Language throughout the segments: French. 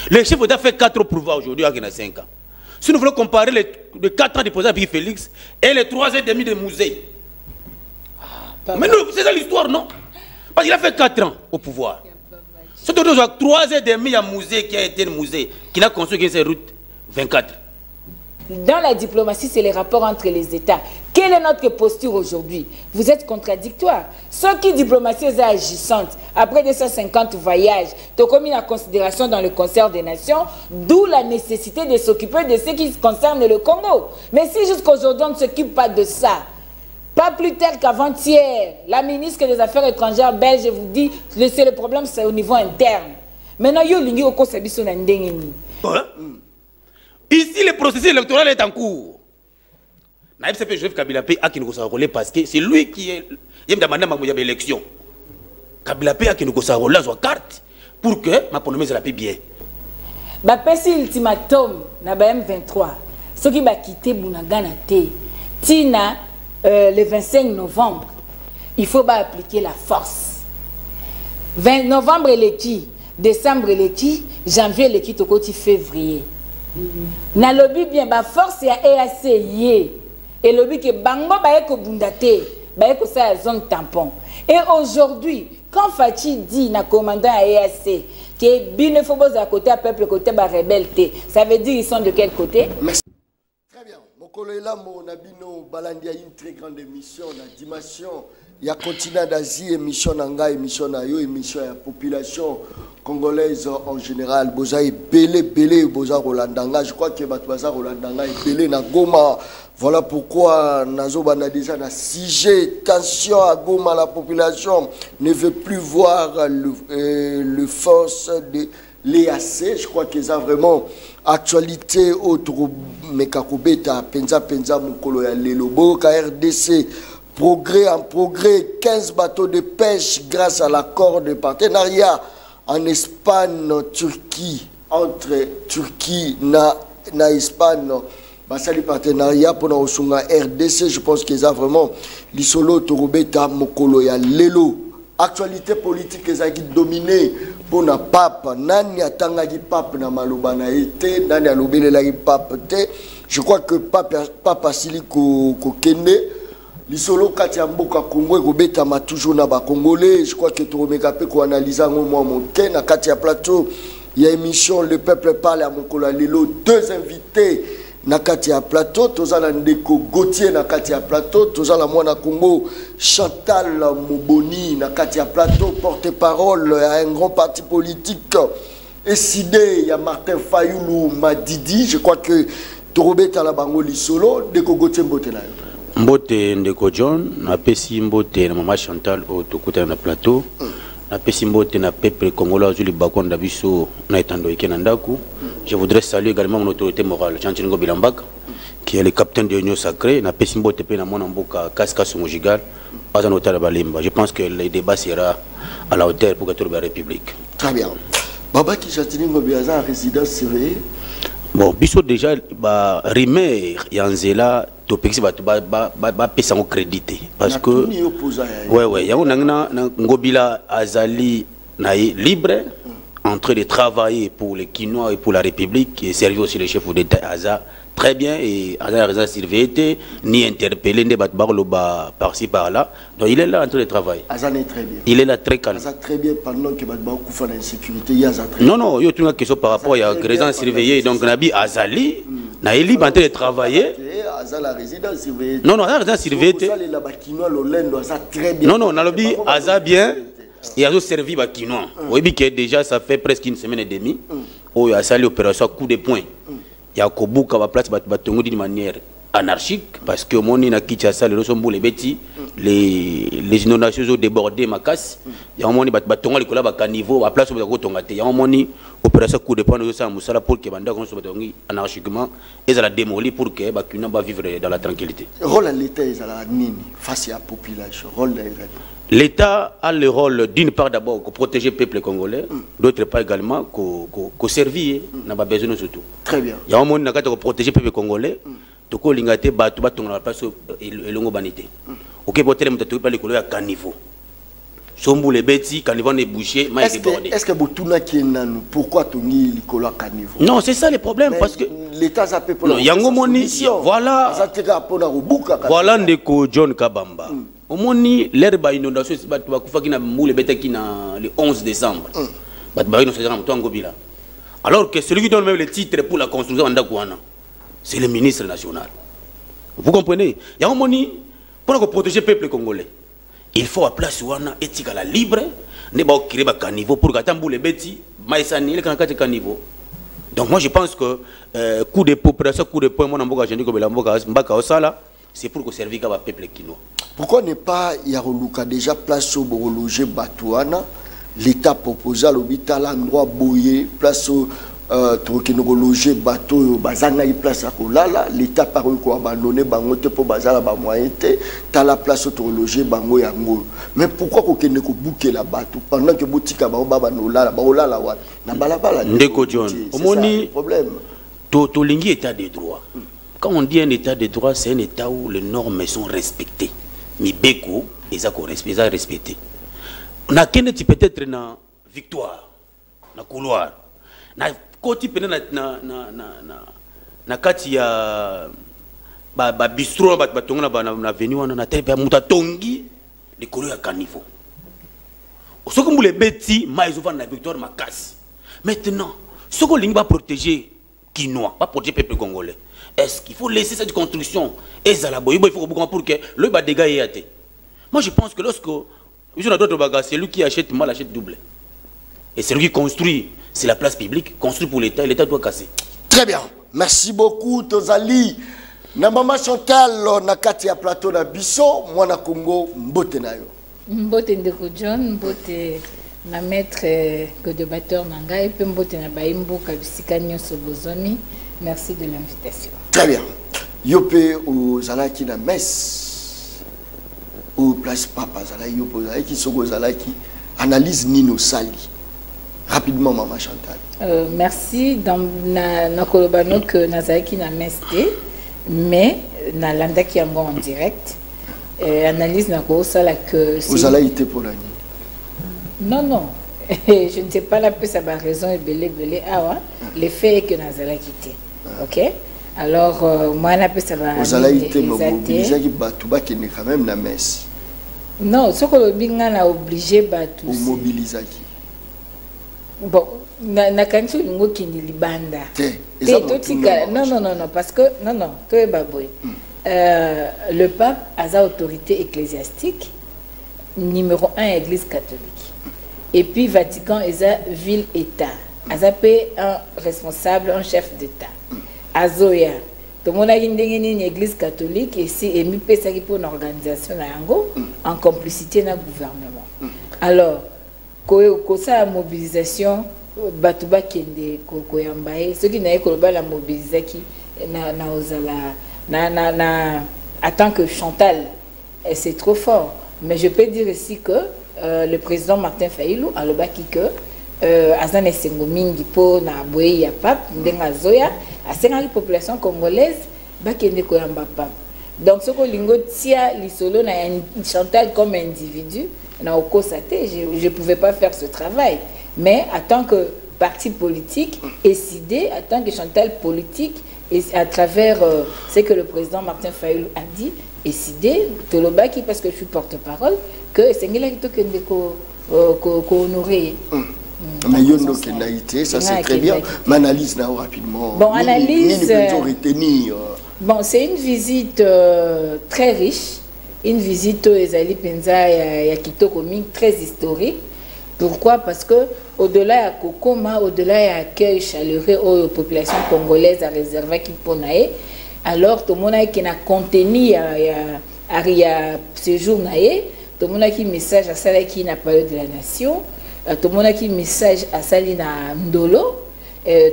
Le chef d'État fait 4 pouvoirs aujourd'hui, il y a 5 ans. Si nous voulons comparer les 4 ans du président Pierre Félix et les 3 ans et demi de Mouzé. Mais c'est ça l'histoire, non? Parce qu'il a fait 4 ans au pouvoir. Surtout 3 ans et demi, il y a Mouzé qui a été le Mouzé, qui n'a construit ses routes 24. Dans la diplomatie, c'est les rapports entre les États. Quelle est notre posture aujourd'hui? Vous êtes contradictoire. Ceux qui diplomatie est agissante, après 250 voyages, tu as mis en considération dans le concert des nations, d'où la nécessité de s'occuper de ce qui concerne le Congo. Mais si jusqu'aujourd'hui on ne s'occupe pas de ça, pas plus tard qu'avant-hier, la ministre des Affaires étrangères belge vous dit que c'est le problème, c'est au niveau interne. Maintenant, il y a un conseil. Ici, le processus électoral est en cours. Naïb Sepe Joseph Kabila Pe a qui nous a relé parce que c'est lui qui est. Il y a une élection. Kabila Pe a qui nous a relé la carte pour que ma pronomie se la paie bien. Bah, si ultimatum na M23, ceux qui va quitter Bunagana Tina le 25 novembre, il faut appliquer la force. 20 novembre est qui, décembre est qui, janvier est qui, tokoti février. Na lobby bien ba force ya EAC yé et lobby que bango ba eko bundate ba eko sa zone tampon. Et aujourd'hui quand Fachi dit na commandant à EAC que bine faut à côté à peuple côté ba rebelle, ça veut dire ils sont de quel côté? Merci. Très bien. Mokolo elamo na bino balandia une très grande émission na dimension ya continent d'Asie, émission nanga, émission na yo, émission ya population congolaise en général. Boza et belé boza Rolandanga. Je crois que Batouaza Rolandanga est belé na Goma. Voilà pourquoi nazo bana déjà na sujet tension à Goma. La population ne veut plus voir le force de l'EAC. Je crois que ça vraiment actualité autre mekakobeta penza mukolo ya lelobo KRDC. Progrès en progrès, 15 bateaux de pêche grâce à l'accord de partenariat en Espagne, Turquie, entre Turquie na Espagne. Basali partenariat pour nous RDC, je pense qu'ils ont vraiment l'isolo torobeta mokolo ya lelo. Actualité politique qu'ils ont dominé pour na pape. Nani atanga gi pape na maloba na été, nani alobele la gi pape te. Je crois que pape asili ko kende. L'isolo Katia Mboka Congo et Robeta m'a toujours na ba Congolais. Je crois que tu remets pour analyser un moment monté. Na Katia Plateau, il y a émission Le Peuple parle à Mokola Lelo. 2 invités na Katia Plateau. Tozala Ndeko Gauthier na Katia Plateau. Tozala Mwana Congo Chantal Moboni na Katia Plateau. Porte-parole à un grand parti politique. Et Sidé, il y a Martin Fayoulou Madidi. Je crois que tu remets à la Bango l'isolo. Ndeko Gauthier Mbotena. Mbote Ndeko John, na pesi mbote na Maman Chantal au Tokuta na plateau, na pesi mbote na peuple congolais azuli bakonda biso na etando ekenandaku. Je voudrais saluer également mon autorité morale, Jean-Tchingo Bilambaka, qui est le capitaine de l'Union Sacrée, na pesi mbote pe na mwana mboka Kaska Songojigal, pas en hauteur de Balimba. Je pense que le débat sera à la hauteur pour que la République. Très bien. Baba qui Jean-Tchingo Bilambaka en résidence surveillée. Bon, biso déjà ba rimer yanzela topexi ba pesa ngo crédité parce que ouais yango nangina ngobila azali na libre en train de travailler pour les Quinois et pour la République et servir aussi les chefs d'État Aza très bien et Aza raison surveillé ni interpellé ne bat barloba par-ci par-là donc il est là en train de travailler. Aza est très bien. Il est là très calme. Aza très bien pendant que bat beaucoup fait l'insécurité Aza très. Non, il y a une question par rapport à raison surveillé donc Nabi Azali na est libre en train de travailler. Aza la résidence surveillée. Non, la résidence surveillée. Non, Nalobi Aza bien. Il a servi à Kinois. Oui, que déjà ça fait presque une semaine et demie. où il y a sali opération coup de poing. Il y a Kobuka va place batongo d'une manière anarchique parce que mon ina Kinshasa les sombo les bêtis les inondations ont débordé ma casse. Il y a un moment batongo les collabs à niveau à place où on tonga il y a un moment opération coup de poing nous ça musala pour que banda qu'on se batongi anarchiquement et ça la démolir pour que bakuna va vivre dans la tranquillité. Rôle à l'État est à la nini face à la population. Rôle de l'État a le rôle d'une part d'abord de protéger le peuple congolais, d'autre part également de servir, n'a pas besoin de tout. Très bien. Il y a un moment où protéger le peuple congolais, tout le monde a batu batu na place et longo banité. OK, pour tellement de pas les congolais à caniveau. Sombo les bêtis, caniveau est bouché, mais est-ce que Botuna qui est nanou, pourquoi Tony Nicolas Caniveau? Non, c'est ça le problème, parce que l'État s'appelle pour la voilà. Voilà ndeko John Kabamba. Au moni l'herbe inondation c'est batu bakufa kina moule beta kina le 11 décembre. Batu ba inondation na mtongo bila. Alors que celui qui donne même le titre pour la construction en Dakouana, c'est le ministre national. Vous comprenez? Il y a un moni pour protéger le peuple congolais. Il faut à place wana éthique à la libre, ne pas créer ba caniveau pour gatambu les bêtis, maïsani le kanaka caniveau. Donc moi je pense que coup de population, coup de poing, moi n'amboka j'ai dit que mbaka osala, c'est pour que servir au peuple kinois. Pourquoi ne pas Yaroluka déjà place au loger Batouana, l'État proposé à l'hôpital endroit boyer place au loger bateau bazanga y place à Kolala, l'État parle quoi abandonner bangote pour bazala ba moyenté, t'as la place au loger bango yango. Mais pourquoi qu'on ne ko bouquer la bateau pendant que boutique ba baba no la ba olala wa na balabala ndeko John. Omoni problème. To lingi état de droit. Quand on dit un état de droit, c'est un état où les normes sont respectées. Mais Beko, ils ont respecté. On a peut-être na victoire, na couloir, na côté peut-être na kati ya ba bistro ba tonga na venu on a tel muta tongi le kolo ya caniveau. Ce que vous les bêtis, mais ils ont la victoire ma casse. Maintenant, ce que l'on va protéger Kinois, pas protéger le peuple congolais. Est-ce qu'il faut laisser cette construction et ça la boye, il faut pour que le bas dégâts ait été. Moi je pense que lorsque d'autres bagages, c'est lui qui achète mal achète double. Et c'est lui qui construit, c'est la place publique, construit pour l'État, et l'État doit casser. Très bien. Merci beaucoup Tozali. Na mama Chantal na kati ya plateau na biso mwana Congo mbote na yo. Mbote ndeko John, mbote na maître codebatteur nanga et puis mbote na baimbo kabisika nyonso bozoni. Merci de l'invitation. Très bien. Yopé aux Zalaki na messe au place papa Zalaki yopo Zalaki soko Zalaki analyse Nino Sali. Rapidement maman Chantal. Merci dans na kolobano que Nazaki na messe mais na landa qui en en direct analyse na ko sala que vous allez été pour la nuit. Non je ne sais pas la plus ça va raison et belé ah le fait est que Nazala quitté. OK alors moi la plus ça va vous allez été mobilisé qui batuba qui n'est quand même na messe. Non ce que le binga na obligé batu mobiliser qui bon na kancho lingo qui ni libanda non parce que non toi baboy le pape a sa autorité ecclésiastique numéro 1 église catholique et puis Vatican est sa ville état a un responsable un chef d'état azoya tout le monde a une église catholique et si et mi pesa qui pour une organisation na yango en complicité na gouvernement alors ko sa mobilisation batuba kende ko yambaye ce qui n'a que la mobilisation na ozala na en tant que Chantal c'est trop fort mais je peux dire ici que le président Martin Fayulu a le baki que azane sengo mingi po na boye ya pape ndenga zoya asenga la population congolaise bakende ko yamba pape donc ce que lingo tia lisolo na Chantal comme individu na okosate je pouvais pas faire ce travail mais en tant que parti politique décidé en tant que Chantal politique et à travers ce que le président Martin Fayulu a dit décidé tolobaki parce que je suis porte-parole que sengela kitokende ko honorer. Mais yondo kenaïté ça c'est très bien mais analyse là rapidement bon analyse bon c'est une visite très riche une visite aux Ezali Penza ya kitoko mingi très historique. Pourquoi? Parce que au-delà ya kokoma, au-delà ya accueil chaleureux aux populations congolaises à réserver qui ponae, alors tout le monde qui na contenu ya séjour nae, tout le monde qui message à celle qui n'a pas eu de la nation, tout le monde qui message à celle na ndolo,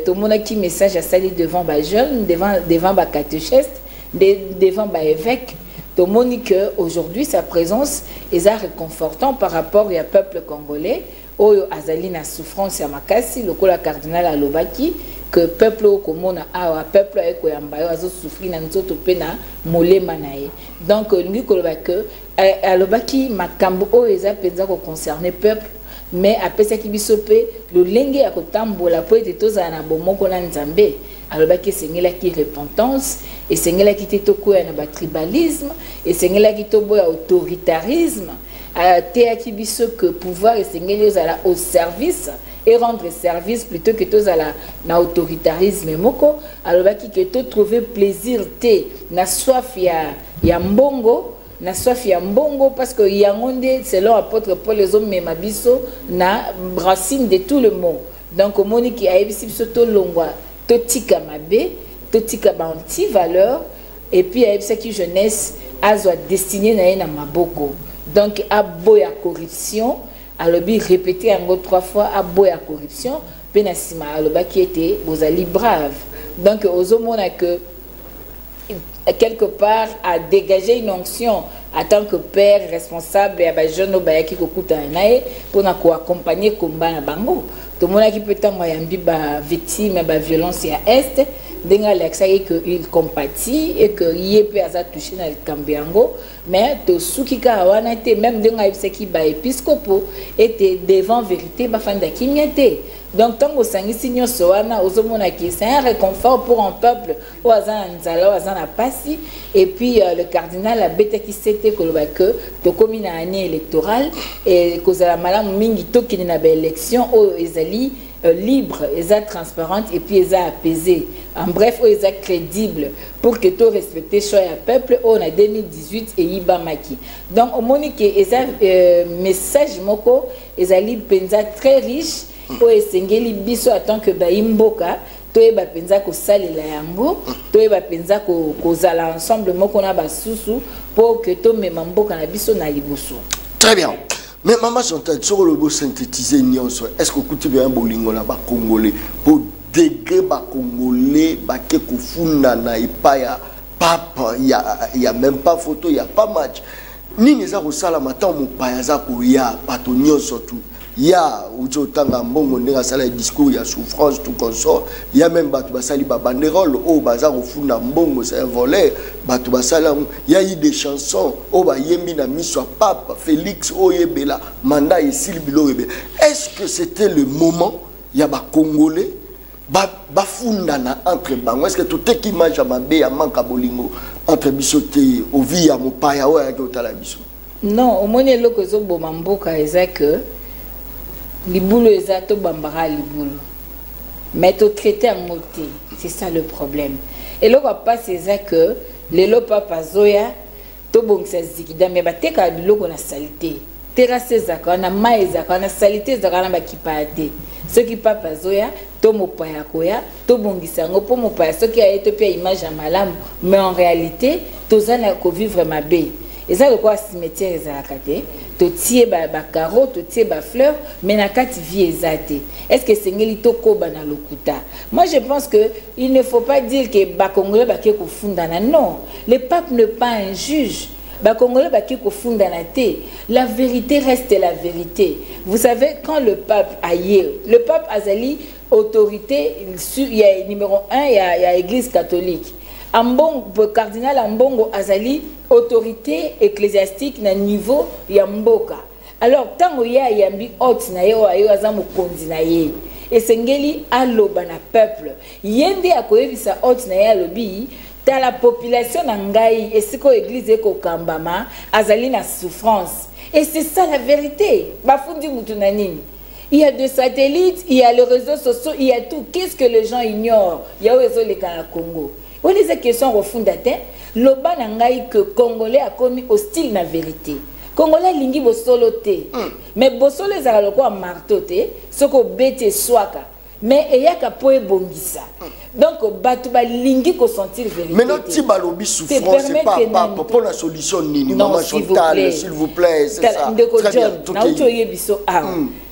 tout le monde qui message à celle devant ba jeune, devant ba catéchiste, devant ba évêque. Tout le monde que aujourd'hui sa présence est réconfortant par rapport au peuple congolais. Oyo azali na souffrance ya makasi lokola cardinal alobaki que peuple au komona awa peuple eko yamba azo souffrir na nzoto pe na molema na ye. Donc ngi koloba que alobaki makambo o eza penza ko concerner peuple mais apesaki biso pe lolenge ya kotambola po ete tozala na bomoko na nzambe. Alobaki esengelaki repentance, esengelaki te tokoya na batribalisme, esengelaki toboya autoritarisme, teyaki biso que pouvoir esengeli ozala au service et rendre service plutôt que tozala na autoritarisme moko. Alobaki que to trouver plaisir te na soif ya mbongo, na soif ya mbongo parce que yangonde selon apôtre Paul les hommes mabiso na racine de tout le monde. Donc omoni ki ayebisi biso to longwa totika mabe, totika ba anti-valeur, et puis il y a qui jeunesse a destiné na maboko. Donc a boya corruption, alobi répété encore 3 fois a boya corruption, penasima aloba qui était bozali brave. Donc ozomona que quelque part à dégager une onction en tant que père responsable et à jeune obayaki kokuta nae pour na ko accompagner combat na bango. Tout le monde qui peut être victime de violence à Est, il compatit et qu'il peut être touché dans le Cambiango, mais tout ce qui est même épiscopo était devant vérité, donc tant que c'est un réconfort pour un peuple et puis le cardinal a bêté qui s'était que tu comme une année électorale et que la madame mingi toki na élection libre, transparente et puis apaisée. En bref, crédible pour que tu respectes le peuple on a 2018 et Ibamaki. Donc au monique message moko ezali penza très riche o esengeli biso attend que baimboka toyeba penza ko salela yango toyeba penza ko kozala ensemble moko na basusu pour que to mema mboka na biso na liboso. Très bien. Mais maman Chantal, sur le beau synthétiser est-ce que vous avez un bolingo là-bas congolais pour degré bas congolais bas que kufunda na ipaya papa il y a même pas photo il y a pas match ni neza ko sala mata mo paya za ko ya patonio surtout ya uzo tanga mbongo ndinga sala discours ya souffrance tout consort il y a même batu basali ba banderole o baza ko funda mbongo c'est un volet batu basala il y a eu des chansons o ba yembi na miso papa Félix Oyebela mandat et Silbilo Ebe. Est-ce que c'était le moment il y a ba congolais ba funda na entre bango est-ce que tout est qui mange ma be ya manka bolingo entre bisoté au via mo paya o ya ko tala biso? Non au moins eloko zo boma mboka eza que libulo ezato bambara libulo mais to traiter en moté c'est ça le problème et le papa c'est que les papa zoya to bongisa zikida mais bateka biloko na salité terrasse zaka na mai zaka na salité zaka na bakipate ce qui papa zoya to mopaya koya to bongisa ngo po mopaya ce qui a été pia image à malam mais en réalité to zana ko vivre ma bé et ça le quoi cimetière ezalaka te to tie ba carreau to tie ba fleur mais na kati vie ezate est-ce que sengeli to koba na lokuta? Moi je pense que il ne faut pas dire que ba congolais ba ke ko fundana non le pape n'est pas un juge ba congolais ba ke ko fundana te la vérité reste la vérité. Vous savez quand le pape aille le pape azali autorité il y a numéro 1 il y a église catholique Ambongo cardinal Ambongo azali autorité ecclésiastique na niveau ya mboka. Alors tango ya yambi hot na yo ayo azamu konzi na ye esengeli aloba na peuple yende akoyebisa hot na ya lobi ta la population na ngai esiko église eko kambama azali na souffrance et c'est ça la vérité bafundi mutu na nini. Il y a des satellites, il y a les réseaux sociaux, il y a tout. Qu'est-ce que les gens ignorent? Il y a les Congo. On les questions refondateur, loba nangai que Congolais a commis hostile na vérité. Congolais lingi bo soloté. Mais bo solo ezala ko marteau te, soko bete swaka. Mais eyaka poe bongisa. Donc batu ba lingi ko sentir vérité. Maintenant ti balobi souffrance c'est pas pour la solution nini maman Chantal s'il vous plaît, c'est ça. Très bien.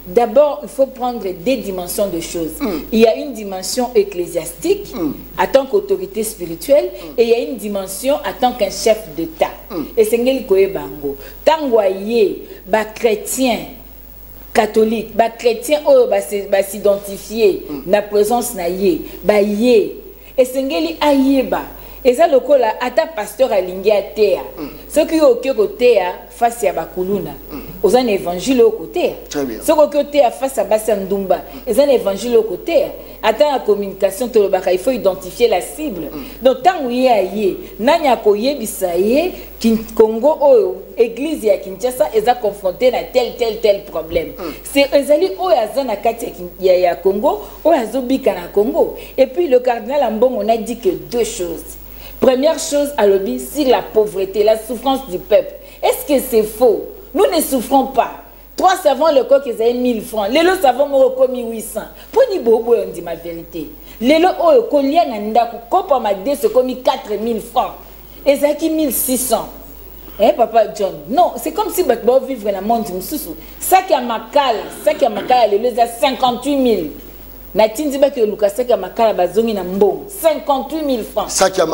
D'abord, il faut prendre des dimensions de choses. Il y a une dimension ecclésiastique en tant qu'autorité spirituelle et il y a une dimension en tant qu'un chef d'État. Et c'est ce que bango. Tangoye, ba chrétien, catholique, ba chrétien oh ba s'identifier na présence na ye, ba ye. Et sengeli ayeba. Et ça le cola ata pasteur alingi a terre. Ce qui au côté face à bakuluna. Aux un évangile au côté. Ce qui côté face à Bassandumba. Et un évangile au côté. Attends la communication il faut identifier la cible. Donc tant où y a yé, nanya koye bisaye Congo oh église ya Kinshasa ils a confronté à tel problème. C'est ezali oh azana kati ya Congo, oh azobika na Congo. Et puis le cardinal Ambongo on a dit que deux choses. Première chose à l'objet, sur la pauvreté, la souffrance du peuple. Est-ce que c'est faux? Nous ne souffrons pas. 3 savants, le coq, ils avaient 1000 francs. Les lots savants, ils ont 1800. Pour nous, on dit ma vérité. Les lots, ils ont 4000 francs. Et ça qui 1600. Hein, Papa John? Non, c'est comme si on vivre dans le monde. Ça qui a Makala, les lots, à 58 000. Natindi ba ke Lukasa ka makala bazongi na mbongo 58 000 francs. Saki ya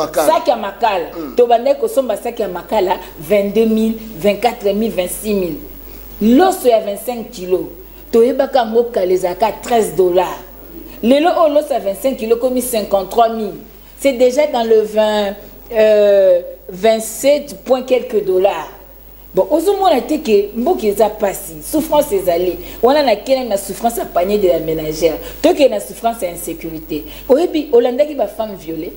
makala. To bande ko somba saki ya makala 22 000, 24 000, 26 000. L'os ya 25 kilos. To yebaka ngoka les aka $13. Lelo o l'os à 25 kilos comme 53 000. C'est déjà dans le 27 point quelques dollars. Bon, aujourd'hui, on a dit que Mboki est passé, souffrance est allée. On a la souffrance à panier de la ménagère. Tant qu'il y a la souffrance à insécurité. Oui, Hollanda qui va femme violée.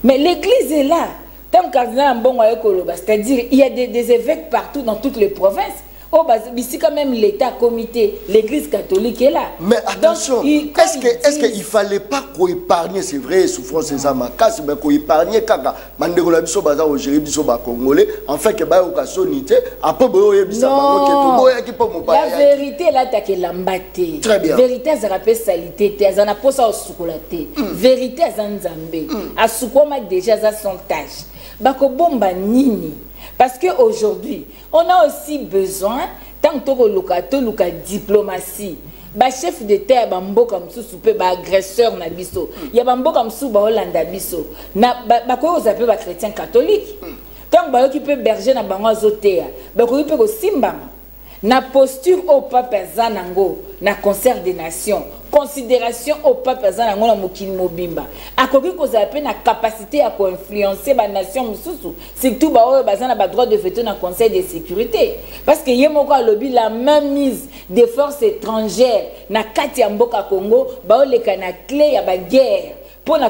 Mais l'église est là. Tant que cardinal Mbongo est Koloba, c'est-à-dire il y a des évêques partout dans toutes les provinces. Oh, bah, ici quand même l'État, comité, l'église catholique est là. Mais attention, est-ce qu'il ne fallait pas qu'on épargne, c'est vrai, souffrance et Zamakas, mais qu'on épargne Kaka, Mandela Bisso Baza au Jérémy Bisso Congolais, en fait, que Bayo Kassonité, après Boyo Bisa la vérité là, t'as que l'ambaté. Très bien. Vérité, ça rappelle salité, t'as un aposa au chocolaté. Vérité, ça nzambé. À Soukoma déjà, ça son tâche. Bako bomba nini. Parce qu'aujourd'hui, on a aussi besoin, tant que la diplomatie, ba chef de terre, bambo comme sous ba agresseur na biso, ya bambo comme sous ba Hollanda biso, na ba ko zape ba chrétien catholique. Tant ba qui peut berger na bango azotea, ba ko peut ko simbama. Na posture au pape Zanango, na concert des nations, considération au pape Zanango na mokili mobimba. Akoki ko zape na capacité à influencer ba nation mususu, surtout ba o bazana ba droit de veto na conseil de sécurité. Parce que yemoko alobi la même mise des forces étrangères na kati ya mboka Congo, ba o leka na clé ya ba guerre. Pour la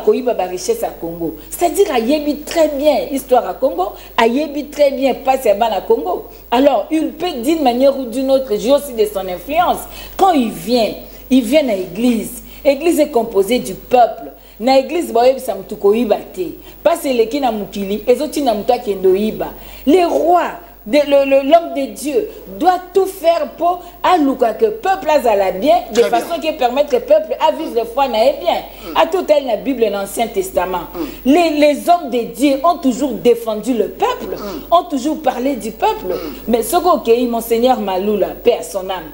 richesse à Congo. C'est-à-dire qu'il très bien histoire à Congo, il très bien passe à Congo. Alors, il peut d'une manière ou d'une autre jouer aussi de son influence. Quand il vient à l'église. L'église est composée du peuple. Na église ba yebisa mutu ko ibate. Pas les qui na mukili, ezoti na mutu akendo iba. Les rois l'homme de Dieu doit tout faire pour alouka que le peuple a bien, de façon qui permette au peuple à vivre de foi et bien. À tout tel la Bible et l'Ancien Testament. Les hommes de Dieu ont toujours défendu le peuple, ont toujours parlé du peuple. Mais ce que Monseigneur Maloula, paix à son âme,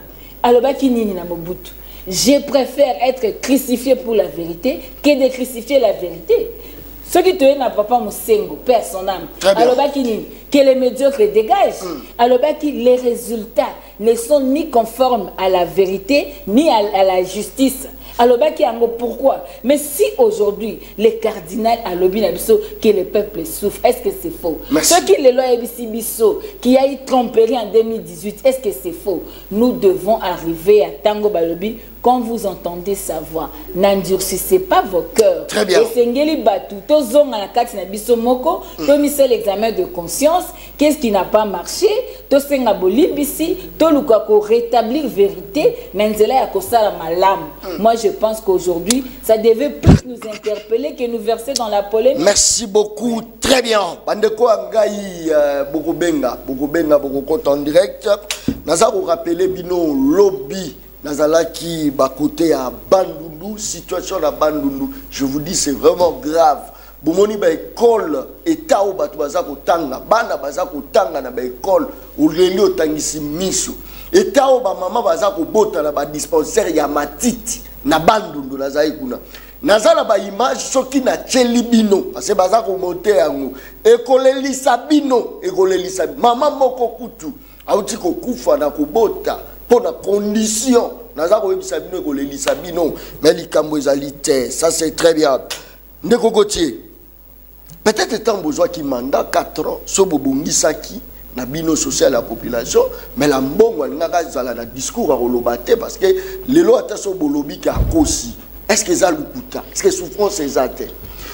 je préfère être crucifié pour la vérité que de crucifier la vérité. Ce qui te dit n'a pas Moussengo, père son âme. Alors que les médiocres dégagent. Alors que les résultats ne sont ni conformes à la vérité ni à la justice. Alors pourquoi? Mais si aujourd'hui les cardinaux à l'obinabiso que le peuple souffre, est-ce que c'est faux? Ceux qui les lois biso qui a eu tromperie en 2018, est-ce que c'est faux? Nous devons arriver à Tango Balobi. Quand vous entendez sa voix, n'endurcissez pas vos cœurs. Très bien. Et Sengeli Batu, tozong à la carte nabiso moko, tomisé l'examen de conscience, qu'est-ce qui n'a pas marché, tosenga bolimbisi, tolukako rétablir vérité, nenzela ya kosala malam. Moi je pense qu'aujourd'hui, ça devait plus nous interpeller que nous verser dans la polémique. Merci beaucoup, très bien. Bandeko Angaï, Bokobenga, Bokokot en direct. Naza vous rappeler bino lobby. Nazalaki bakote à Bandundu, situation à Bandundu, je vous dis c'est vraiment grave. Bomoni ba école état au batu bazako tanga, bana bazako tanga na ba école ou leli otangisi miso. État au ba mama bazako bota na ba dispensaire ya matiti na Bandundu nazai kuna. Nazala ba image soki na chelibino parce que bazako monter yango. École lisabino, école lisabino. Mama moko kutu auti ko kufa na ko bota pour la condition. Naza ko yebisa bino ko lelisa bino mais likambo ezali te. Ça c'est très bien. Ndeko Gauthier. Peut-être étant besoin qui mandat 4 ans so bobongisaki na bino social la population mais la mbongo ngaka zala na discours a kolobate parce que lelo ata so bolobi ka kosi. Est-ce que ça lukuta? Est-ce que souffrance ezate?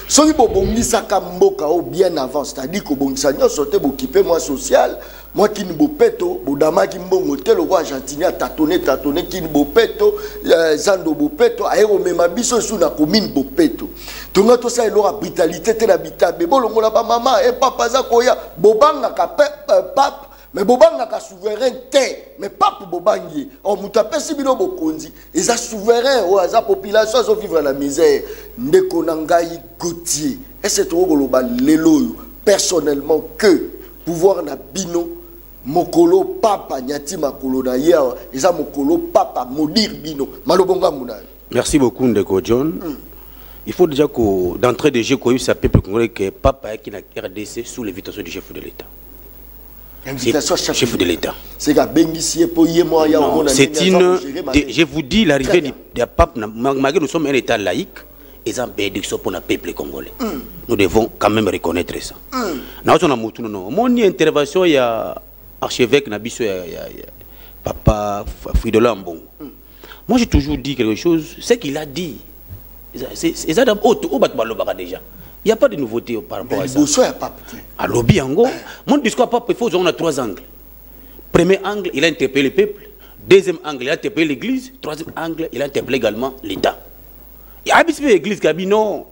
Soki bobongisaka mboka o bien avant, c'est-à-dire que bongisa nyonso te bokipe moi social, moi qui ne bopeto, bodama ki mbongo te lo Argentine tâtonner qui ne bopeto, zando bopeto, aero mema biso sous na commune bopeto. Tonga to sa elora brutalité te na bitabe, bolongo na ba mama et papa za koya, bobanga ka pape, mais bobanga ka souveraineté, mais pape bobangi. On mutape si bino bokonzi, ils a souverain ou za population zo vivre la misère. Ndeko nangai Gauthier. Et c'est trop global lelo personnellement que pouvoir na bino mokolo papa nyati makolo na ya eza mokolo papa modir bino malobonga muna. Merci beaucoup Ndeko John. Il faut déjà que d'entrée de jeu qu'on ça peuple congolais que papa qui na RDC sous l'invitation du chef de l'État. Chef de l'État. C'est une. Je vous dis l'arrivée du pape. Malgré nous sommes un État laïque, ils ont bénédiction pour le peuple congolais. Nous devons quand même reconnaître ça. Mon intervention, il y a archevêque Nabiso, papa Fridola Mbongo. Moi j'ai toujours dit quelque chose. Ce qu'il a dit, c'est déjà. Il n'y a pas de nouveauté par rapport à ça. À lobby Ango, mon discours pape, il faut qu'on a 3 angles. Premier angle, il a interpellé le peuple. Deuxième angle, il a interpellé l'Église. Troisième angle, il a interpellé également l'État. Il y a l'Église qui a dit non.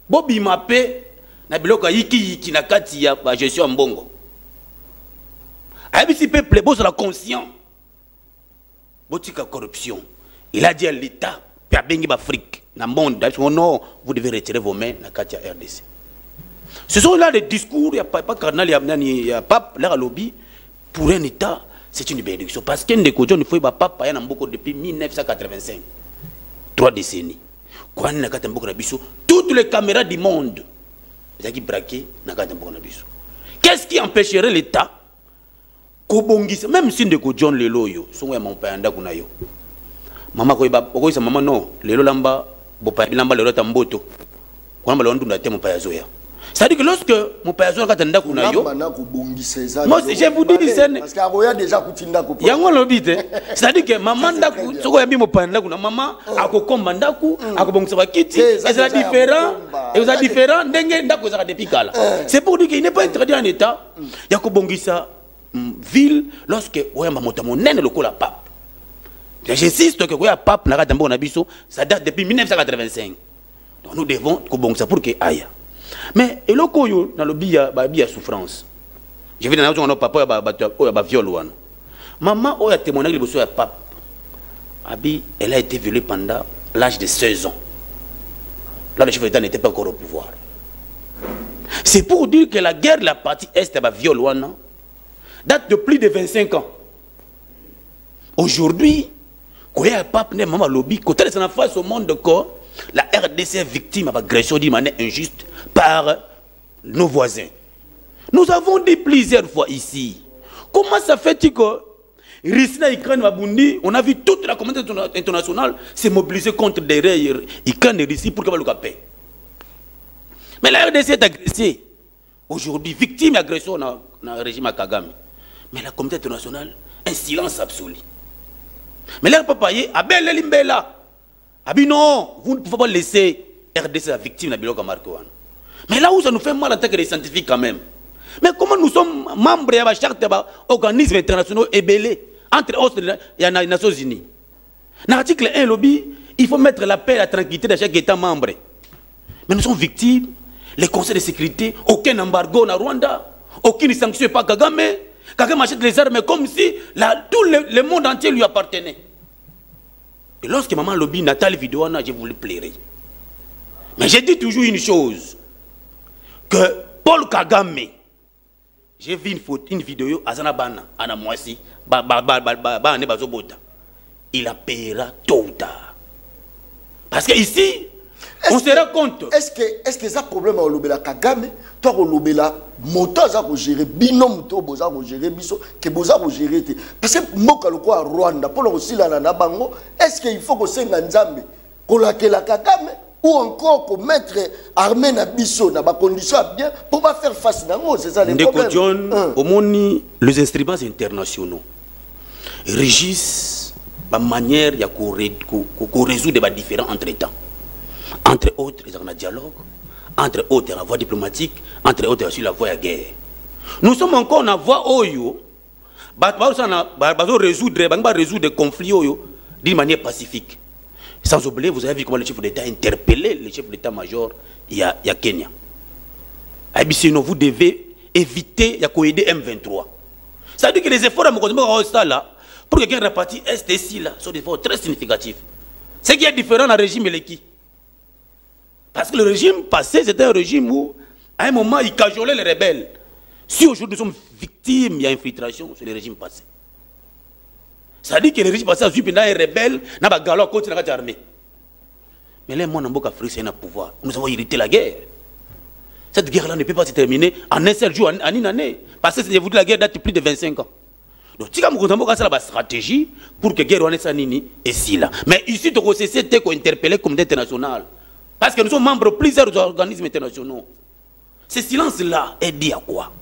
Bobby Mapé, Nabiloka Yiki Nakati, je suis en bongo. Il y a peuple, c'est la conscience. Botika corruption. Il a dit à l'État, il y a bien Afrique. Non, vous devez retirer vos mains dans Katia RDC. Ce sont là des discours, il n'y a pas cardinal, il y a pape, l'air à lobby. Pour un État, c'est une bénédiction. Parce qu'il y a des il faut que pape ait depuis 1985. 3 décennies. Toutes les caméras du monde, ils ont braqué dans qu'est-ce qui empêcherait l'État? Même si Ndeko John Leloyo, son mon père Ndakunayo. Maman ko sa maman non lelo lamba bopa lamba lelo tamboto kwa mba londu ndate mon père zoya. Ça dit que lorsque mon père zoya katanda kuna yo moi je vous dis parce que aroya déjà kutinda ko yango lobite ça dit que maman ndaku soko yambi mon père ndaku na maman akokomba ndaku akobongisa bakiti et c'est différent ndenge ndaku za depikala. C'est pour dire qu'il n'est pas interdit en état ya kobongisa ville lorsque oyamba motamo nene lokola pape. J'insiste que le pape n'a pas ça date depuis 1985. Donc nous devons ça pour que aille. Mais et le koyo dans le bia souffrance. Je vais dans notre papa ba viol wana. Maman a témoigné que le pape Abi elle a été violée pendant l'âge de 16 ans. Là le chef d'État n'était pas encore au pouvoir. C'est pour dire que la guerre de la partie est de viol wana date de plus de 25 ans. Aujourd'hui quand il y a un pape, maman lobby, quand elle est en face au monde de corps, la RDC est victime d'agression d'une manière injuste par nos voisins. Nous avons dit plusieurs fois ici. Comment ça fait-il que Russie, Ukraine, Mabundi, on a vu toute la communauté internationale se mobiliser contre des rayons Ukraine et Russie pour qu'il y ait la paix. Mais la RDC est agressée. Aujourd'hui, victime d'agression dans le régime à Kagame. Mais la communauté internationale, un silence absolu. Mais là, papa, Abel Limbela. Abi non, vous ne pouvez pas laisser RDC la victime de Biloka Marcoan. Mais là où ça nous fait mal en tant que scientifiques quand même. Mais comment nous sommes membres de la charte des organismes internationaux ébellés entre autres et les Nations Unies. Dans l'article 1, lobby, il faut mettre la paix et la tranquillité de chaque État membre. Mais nous sommes victimes, les conseils de sécurité, aucun embargo en Rwanda, aucune sanction par Kagame. Kagame achète les armes comme si tout le monde entier lui appartenait. Et lorsque maman lobby Nathalie Vidouana, je voulais plairer. Mais j'ai dit toujours une chose. Que Paul Kagame, j'ai vu une vidéo à Zanabana, à Namoisi, il la paiera tôt ou tard. Parce que ici, On se rend compte. Est-ce que ça problème au lobela Kagame, toi au lobela moto za ko gérer binom to boza ko gérer biso que boza ko gérer parce que mboka loko à Rwanda pour le aussi là na bango est-ce qu'il faut que senga nzambe ko la Kagame ou encore pour mettre armée na biso na ba condition bien pour pas faire face nango c'est ça le problème. Ndeko John au moni les instruments internationaux régissent la manière ya ko résoudre des différents entre-temps. Entre autres, il y a un dialogue, entre autres, il y a la voie diplomatique, entre autres, il y a la voie de guerre. Nous sommes encore en voie Oyo, résoudre des conflits d'une manière pacifique. Sans oublier, vous avez vu comment le chef d'État a interpellé le chef d'État-major, il y a Kenya. Sinon, vous devez éviter d'aider M23. Ça veut dire que les efforts à mon là, pour que quelqu'un répartit Est et ici, là, sont des efforts très significatifs. Ce qui est différent dans le régime Eleki. Parce que le régime passé, c'était un régime où, à un moment, il cajolait les rebelles. Si aujourd'hui nous sommes victimes, il y a infiltration, c'est le régime passé. Ça veut dire que le régime passé a vu pendant les rebelles, n'a pas galop contre la armée. Mais là, moi, dans Afrique, c'est un pouvoir. Nous avons hérité la guerre. Cette guerre-là ne peut pas se terminer en un seul jour, en une année. Parce que la guerre date de plus de 25 ans. Donc, si vous avez une stratégie pour que la guerre soit ici, là. Mais ici, c'était interpellé comme international. Parce que nous sommes membres de plusieurs organismes internationaux. Ce silence-là est dit à quoi?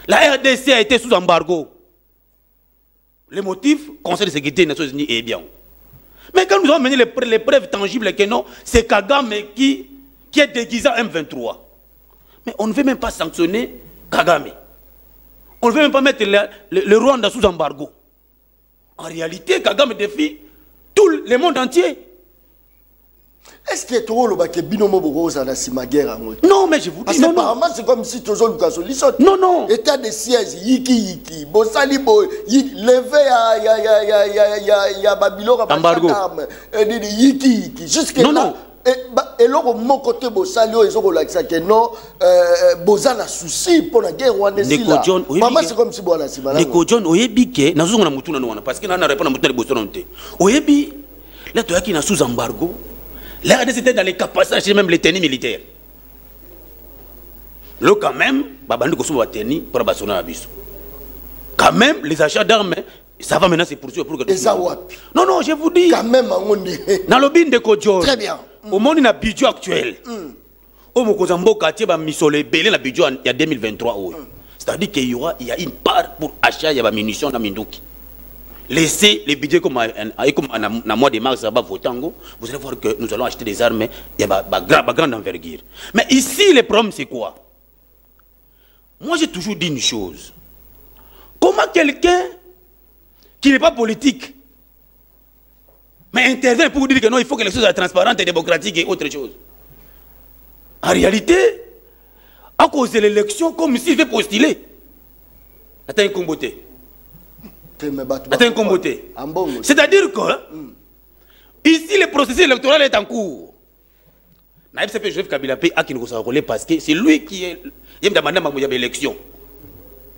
La RDC a été sous embargo. Le motif, Conseil de sécurité des Nations Unies est bien. Mais quand nous avons mené les preuves tangibles que non, c'est Kagame qui est déguisé en M23. Mais on ne veut même pas sanctionner Kagame. On ne veut même pas mettre le Rwanda sous embargo. En réalité, Kagame défie tout le monde entier. Est-ce que tu as dit que guerre? Non, mais je vous dis. Parce que apparemment, c'est comme si tu as dit que non, non. État de siège, yiki, Bosali, levé à Babylone, à yiki, jusque là. Et là, mon côté, Bosali, ils ont dit que non, Bosana a souci pour la guerre rwandaise. Maman, c'est comme si Boana Simala. Ndeko John, Oyebi, nous avons un parce que nous avons répondu à Boston. Oyebi, là, tu as qui sous embargo. La RDC était dans les capacités, même les tenues militaires. Là, quand même, quand même, les achats d'armes, ça va maintenant se poursuivre pour que. Non, non, je vous dis. Quand même, dans le bin de Kodjo. Très bien. Au monde, il y a un budget actuel. Au Mokozambo, il y a un budget il y a 2023. C'est-à-dire qu'il y a une part pour achat de munitions dans Mindouki. Laissez les budgets comme dans mois de mars, vous allez voir que nous allons acheter des armes, il y a une grande envergure. Mais ici, le problème, c'est quoi? Moi, j'ai toujours dit une chose. Comment quelqu'un qui n'est pas politique, mais intervient pour dire que non, il faut que les choses soient transparentes et démocratiques et autre chose? En réalité, à cause de l'élection, comme s'il veut postuler. Attends, un comboté. C'est-à-dire que ici le processus électoral est en cours. Naïb Sepe Joseph Kabila P a qui nous a relé parce que c'est lui qui est demandé à l'élection.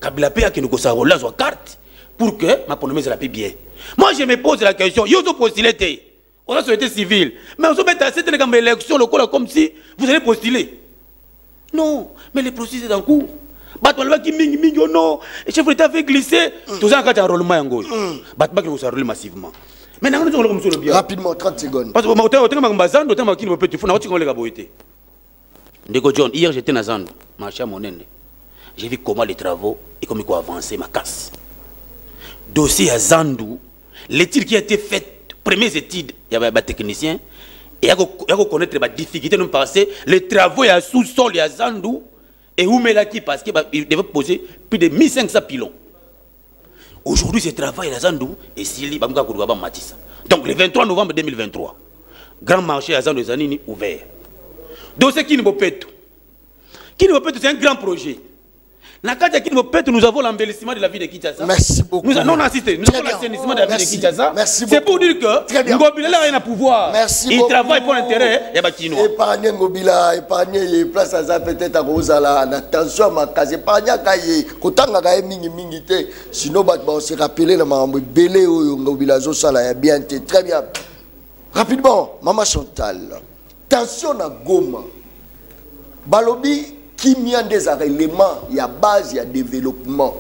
Kabila P a qui nous a relé la carte pour que ma prononcé la paix bien. Moi je me pose la question, il y a une possibilité. On a société civile, mais on se met à cette élection comme si vous allez postuler. Non, mais le processus est en cours. Batman qui mingi non, le chef d'État fait glisser. Tout ça quand enrôlement en gauche. Batman qui nous a enrôlé massivement. Mais nous allons comme ça bien. Rapidement 30 secondes. Parce que au temps Mbazando, au temps qui nous peut tu faut na les gaboité. Ndeko John, hier j'étais dans Zando, marché à mon aîné. J'ai vu comment les travaux et comment ils ont avancé ma casse. Dossier à Zando, l'étude qui a été faite, premières études, il y avait des techniciens et il y a connaître les difficultés de nous passer, les travaux il y a sous-sol il y a Zando. Et où met là qui parce qu'il devait poser plus de 1500 pylons. Aujourd'hui, ce travail à Zandou et Sili Bamga Kourouaba Matissa. Donc le 23 novembre 2023, grand marché à Zandou Zanini ouvert. Donc c'est Kinimopeto. Kinimopeto, c'est un grand projet. Dans le cadre de Kinimopeto, nous avons l'embellissement de la ville de Kinshasa. Merci beaucoup. Nous avons assisté. Nous avons l'assainissement de la ville de Kinshasa. C'est pour dire que Ngobila a un pouvoir. Il travaille pour l'intérêt des bâtiments. Épargner Ngobila, épargner les places à ça peut-être à Rosala. Attention à ma case. Épargner Kaye. Kotanga Kaye Mingi Mingité. Sinon, on s'est rappelé le Mambo Belé ou Ngobila Zosala. Bien, très bien. Rapidement, Maman Chantal. tension na Goma balobi kimia des éléments ya base ya développement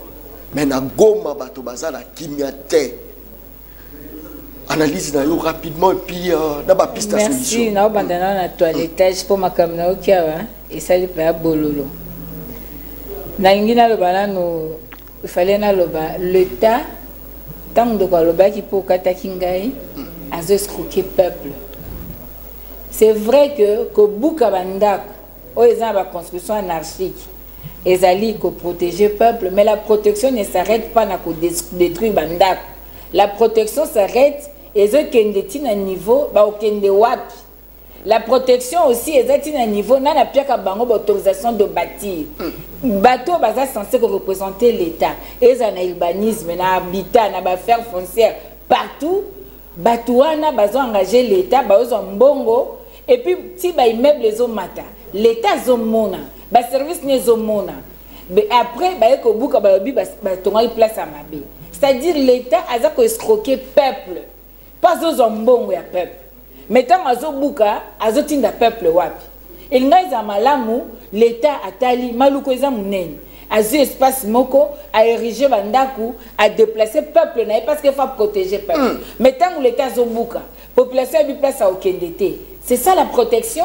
mais na Goma bato bazala kimia te. Analyse na yo rapidement et puis na ba piste à solution. Merci na bandana na toilettage pour ma kamna okiawa et ça le pa bololo. Na ngina lo banano il fallait na loba l'état tant de quoi loba qui pour kata kingai a escroquer peuple. C'est vrai que buka bandak o eza ba construction anarchique ezali ko protéger peuple mais la protection ne s'arrête pas na ko détruire bandak. La protection s'arrête et ce qui est niveau ba okende wapi. La protection aussi est à un niveau na piaka bango autorisation de bâtir. Bateau baza censé représenter l'état. Et ça na urbanisme, na habitat, na affaires foncières partout. Batouana bazo engager l'état, bazo mbongo et puis si ba immeuble zo mata, l'état zo mona, ba service ne zo mona. Mais après ba ko buka ba bi ba tonga place à mabe. C'est-à-dire l'état a ko escroquer peuple. Pas zo mbongo ya peuple. Mettons azo buka azo tinda peuple wapi. Il ngaza malamu l'état atali maluko eza munene. Azo espace moko a ériger bandaku a déplacer peuple na parce qu'il faut protéger peuple. Mettons l'état azo buka population bi place à okendete. C'est ça la protection.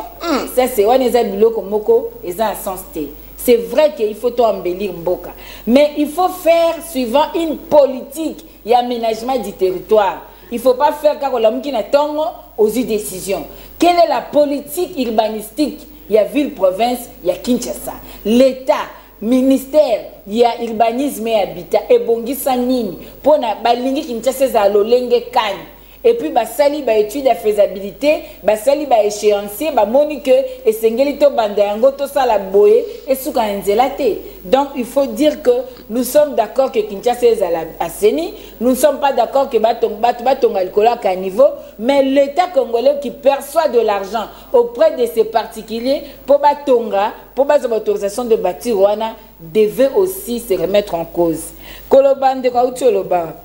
Ça c'est on eza biloko moko eza à sens té. C'est vrai qu'il faut tout embellir mboka, mais il faut faire suivant une politique et aménagement du territoire. Il ne faut pas faire car on a aux décisions. Quelle est la politique urbanistique? Il y a ville-province, il y a Kinshasa. L'État, ministère, il y a urbanisme et habitat. Et bongi sanini pour na balingi Kinshasa za lolenge kani. Et puis basali ba étude de faisabilité, basali ba échéancier, ba monique et sengelito bandango to sala boye et souka nzelate. Donc il faut dire que nous sommes d'accord que Kinshasa est à Seni, nous ne sommes pas d'accord que batonga alcola à niveau, mais l'État congolais qui perçoit de l'argent auprès de ces particuliers pour batonga, pour base autorisation de bâtir wana devait aussi se remettre en cause. Koloban de Kautoloba,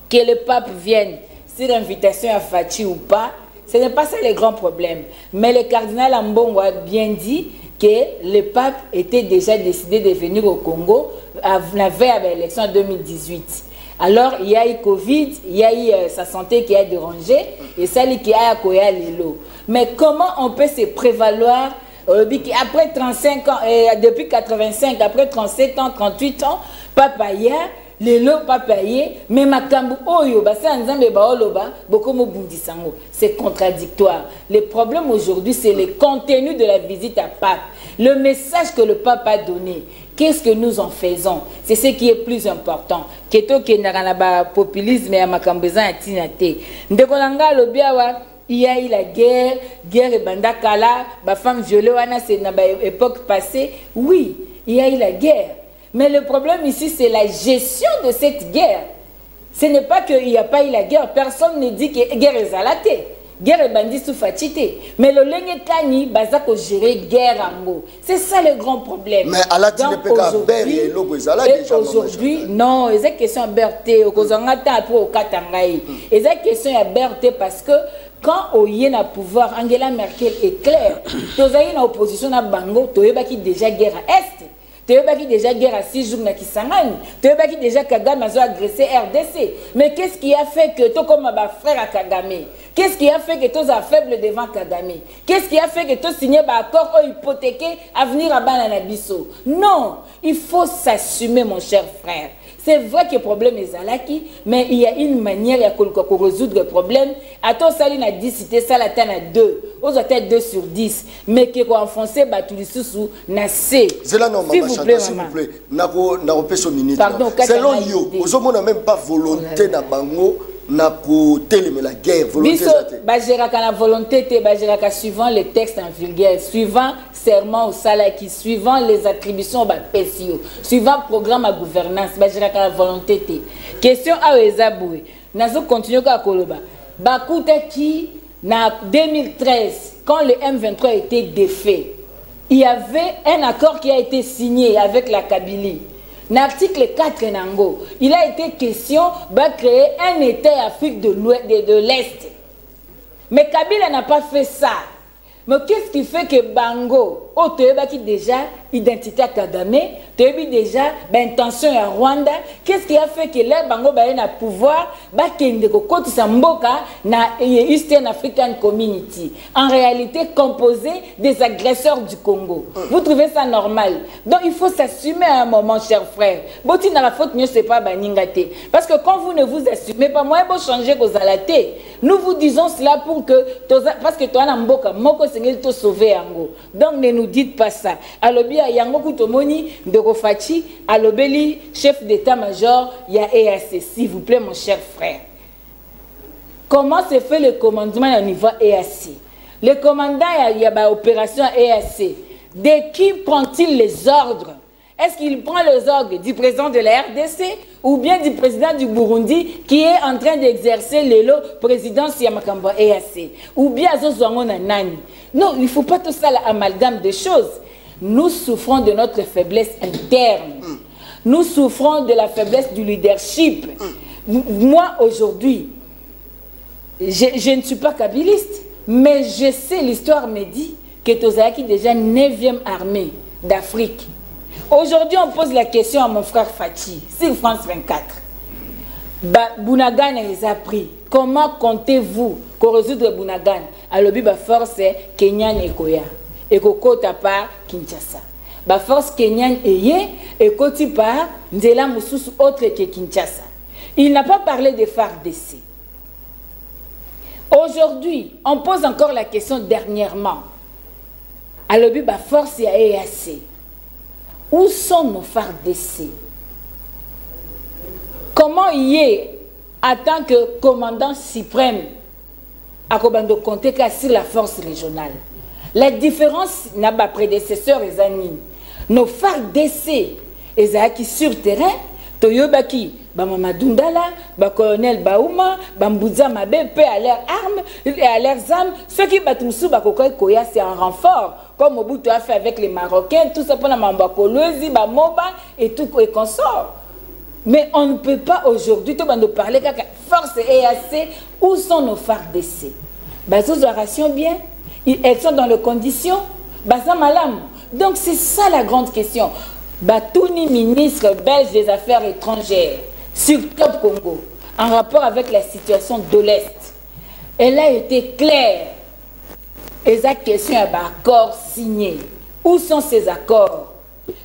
que le pape vienne. Si l'invitation est Fachi ou pas, ce n'est pas ça le grand problème. Mais le cardinal Ambongo a bien dit que le pape était déjà décidé de venir au Congo la veille à l'élection en 2018. Alors, il y a eu Covid, il y a eu sa santé qui a dérangé, et ça qui a accueilli les lots. Mais comment on peut se prévaloir après 35 ans, depuis 85, après 37 ans, 38 ans, papa hier, les lots pas payés, mais makambu oyo basa nzambe baoloba boko mo bundisango. C'est contradictoire. Le problème aujourd'hui, c'est le contenu de la visite à pape. Le message que le pape a donné. Qu'est-ce que nous en faisons? C'est ce qui est plus important. Keto kenara ba populisme ya makambeza ya tinate. Ndekolanga lobiawa il y a eu la guerre et bandakala, ba femme violée wana c'est na ba époque passée. Oui, il y a eu la guerre. Mais le problème ici, c'est la gestion de cette guerre. Ce n'est pas qu'il n'y a pas eu la guerre. Personne ne dit que la guerre est zalatée. Guerre est bandit sous fatité. Mais le lengue kani, baza ko gérer guerre en mots. C'est ça le grand problème. Mais à la tine aujourd'hui, non, c'est question à berté. Au kozangata après au katangaï. Et c'est question à berté parce que quand au y a pouvoir, Angela Merkel est claire. Tozaï na opposition à Bango, toyeba qui déjà guerre à Est. Tu as déjà guerre à 6 jours, tu as déjà Kagame a agressé RDC. Mais qu'est-ce qui a fait que tu comme ma frère à Kagame? Qu'est-ce qui a fait que tu es faible devant Kagame? Qu'est-ce qui a fait que tu as signé un accord hypothéqué à venir à Bananabiso? Non, il faut s'assumer, mon cher frère. C'est vrai que le problème est Zalaki, mais il y a une manière de résoudre le problème. À toi, ça, il y a 10 cités, ça, la tête à 2. Aux autres, 2 sur 10. Mais qui est enfoncé, Batulisou, na C. C'est là, non, s'il vous plaît, s'il vous plaît. Pardon, selon you, vous n'avez même pas volonté na bango. Na ko téléme la guerre volonté la volonté suivant les textes en vulgaire, suivant serment au salaki, suivant les attributions au PSIO, suivant programme à gouvernance la volonté question à Ezaboué nazo continuer à koloba bakuta qui na 2013 quand le M23 a été défait, il y avait un accord qui a été signé avec la Kabylie. L'article 4 Nango, il a été question de créer un État Afrique de l'Est. Mais Kabila n'a pas fait ça. Mais qu'est-ce qui fait que Bango, oh, tu as déjà identité à Kagame, tu as déjà intention à Rwanda, qu'est-ce qui a fait que là, Bango a un pouvoir, na Eastern African Community, en réalité composé des agresseurs du Congo. Vous trouvez ça normal? Donc il faut s'assumer à un moment, chers frères. Boti na la faute, ne sais pas baningate. Parce que quand vous ne vous assumez pas, moi, vous changer vos alatés. Nous vous disons cela pour que, parce que toi, Namboka, Moko Sengel te sauver Yango. Donc ne nous dites pas ça. Alobi a Yango Koutomoni, Ndorofachi, Alobeli, chef d'état-major, ya EAC. S'il vous plaît, mon cher frère. Comment se fait le commandement au niveau EAC? Le commandant, il y a une opération EAC. De qui prend-il les ordres? Est-ce qu'il prend les ordres du président de la RDC ou bien du président du Burundi qui est en train d'exercer le présidence Yamakamba EAC? Ou bien Zozouangona Nani? Non, il ne faut pas tout ça l'amalgame des choses. Nous souffrons de notre faiblesse interne. Nous souffrons de la faiblesse du leadership. Moi, aujourd'hui, je ne suis pas kabiliste, mais je sais, l'histoire me dit que Tozaki est déjà 9e armée d'Afrique. Aujourd'hui, on pose la question à mon frère Fachi, sur France 24. Bounagan les a pris. Comment comptez-vous qu'on résoudre Bounagan? Alors, la force Kenyan et Koya. Et Kokota par Kinshasa. La force Kenyan et Koti par Nzela Moussous autre que Kinshasa. Il n'a pas parlé des FARDC. Aujourd'hui, on pose encore la question dernièrement. Alors, la force EAC. Où sont nos FARDC? Comment y est, en tant que commandant suprême, à Kobando Conté sur la force régionale? La différence n'a pas prédécesseur et amis. Nos FARDC, qui sur terrain, Toyobaki, Mamadou Ndala, colonel Baouma, Bambouza Mabe, paix à leurs armes et à leurs âmes. Ceux qui battent Moussou, Koya, c'est un renfort. Comme Mobutu a fait avec les Marocains, tout ça pour la Mambakolozi, Bamoba et tout et consort. Mais on ne peut pas aujourd'hui, tout le monde parler de force EAC, où sont nos FARDC? Bazouzoration bien, elles sont dans les conditions, Bazamalam. Donc c'est ça la grande question. Batouni, ministre belge des Affaires étrangères, sur Top Congo, en rapport avec la situation de l'Est, elle a été claire. Et la question est accord signé. Où sont ces accords?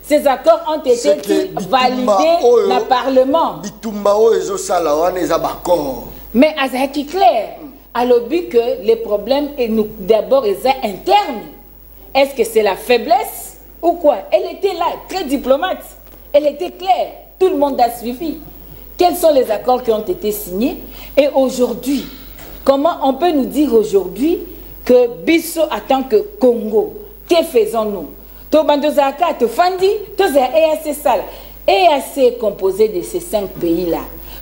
Ces accords ont été validés dans le Parlement. Mais c'est clair. Alors que les problèmes, d'abord, ils sont internes. Est-ce que c'est la faiblesse ou quoi? Elle était là, très diplomate. Elle était claire. Tout le monde a suivi. Quels sont les accords qui ont été signés? Et aujourd'hui, comment on peut nous dire aujourd'hui que Bisso en tant que Congo, que faisons-nous? Tobandozaka, Tofandi, Toza EAC Sal. EAC est composé de ces 5 pays-là.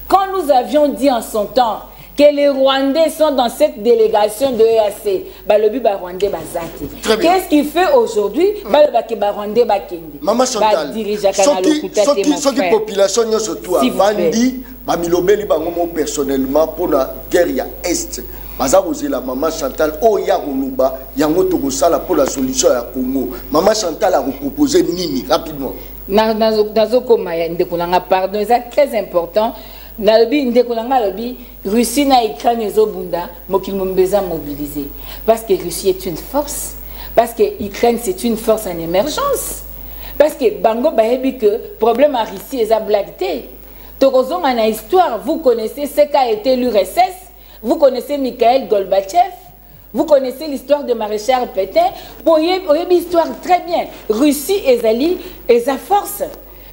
Quand nous avions dit en son temps que les Rwandais sont dans cette délégation de EAC, le but Rwandais Bazati. Qu'est-ce qu'il fait aujourd'hui? Rwandais Bakendi. Maman Chantal, ce qui population surtout à Bandi, Bamilobeli Bangomo personnellement pour la guerre à Est. La maman Chantal, oh ya Roulouba, yango Togosala pour la solution à Congo. Maman Chantal a proposé Nini rapidement. Pardon, c'est très important. Russie n'a écrit Bunda, mobilisé. Parce que Russie est une force. Parce que l'Ukraine c'est une force en émergence. Parce que Bango Bahebi que problème à Russie est la blagueté. Torozon en histoire, vous connaissez ce qu'a été l'URSS. Vous connaissez Mikhail Gorbatchev, vous connaissez l'histoire de Maréchal Pétain, vous voyez l'histoire très bien. Russie et Zali et sa force.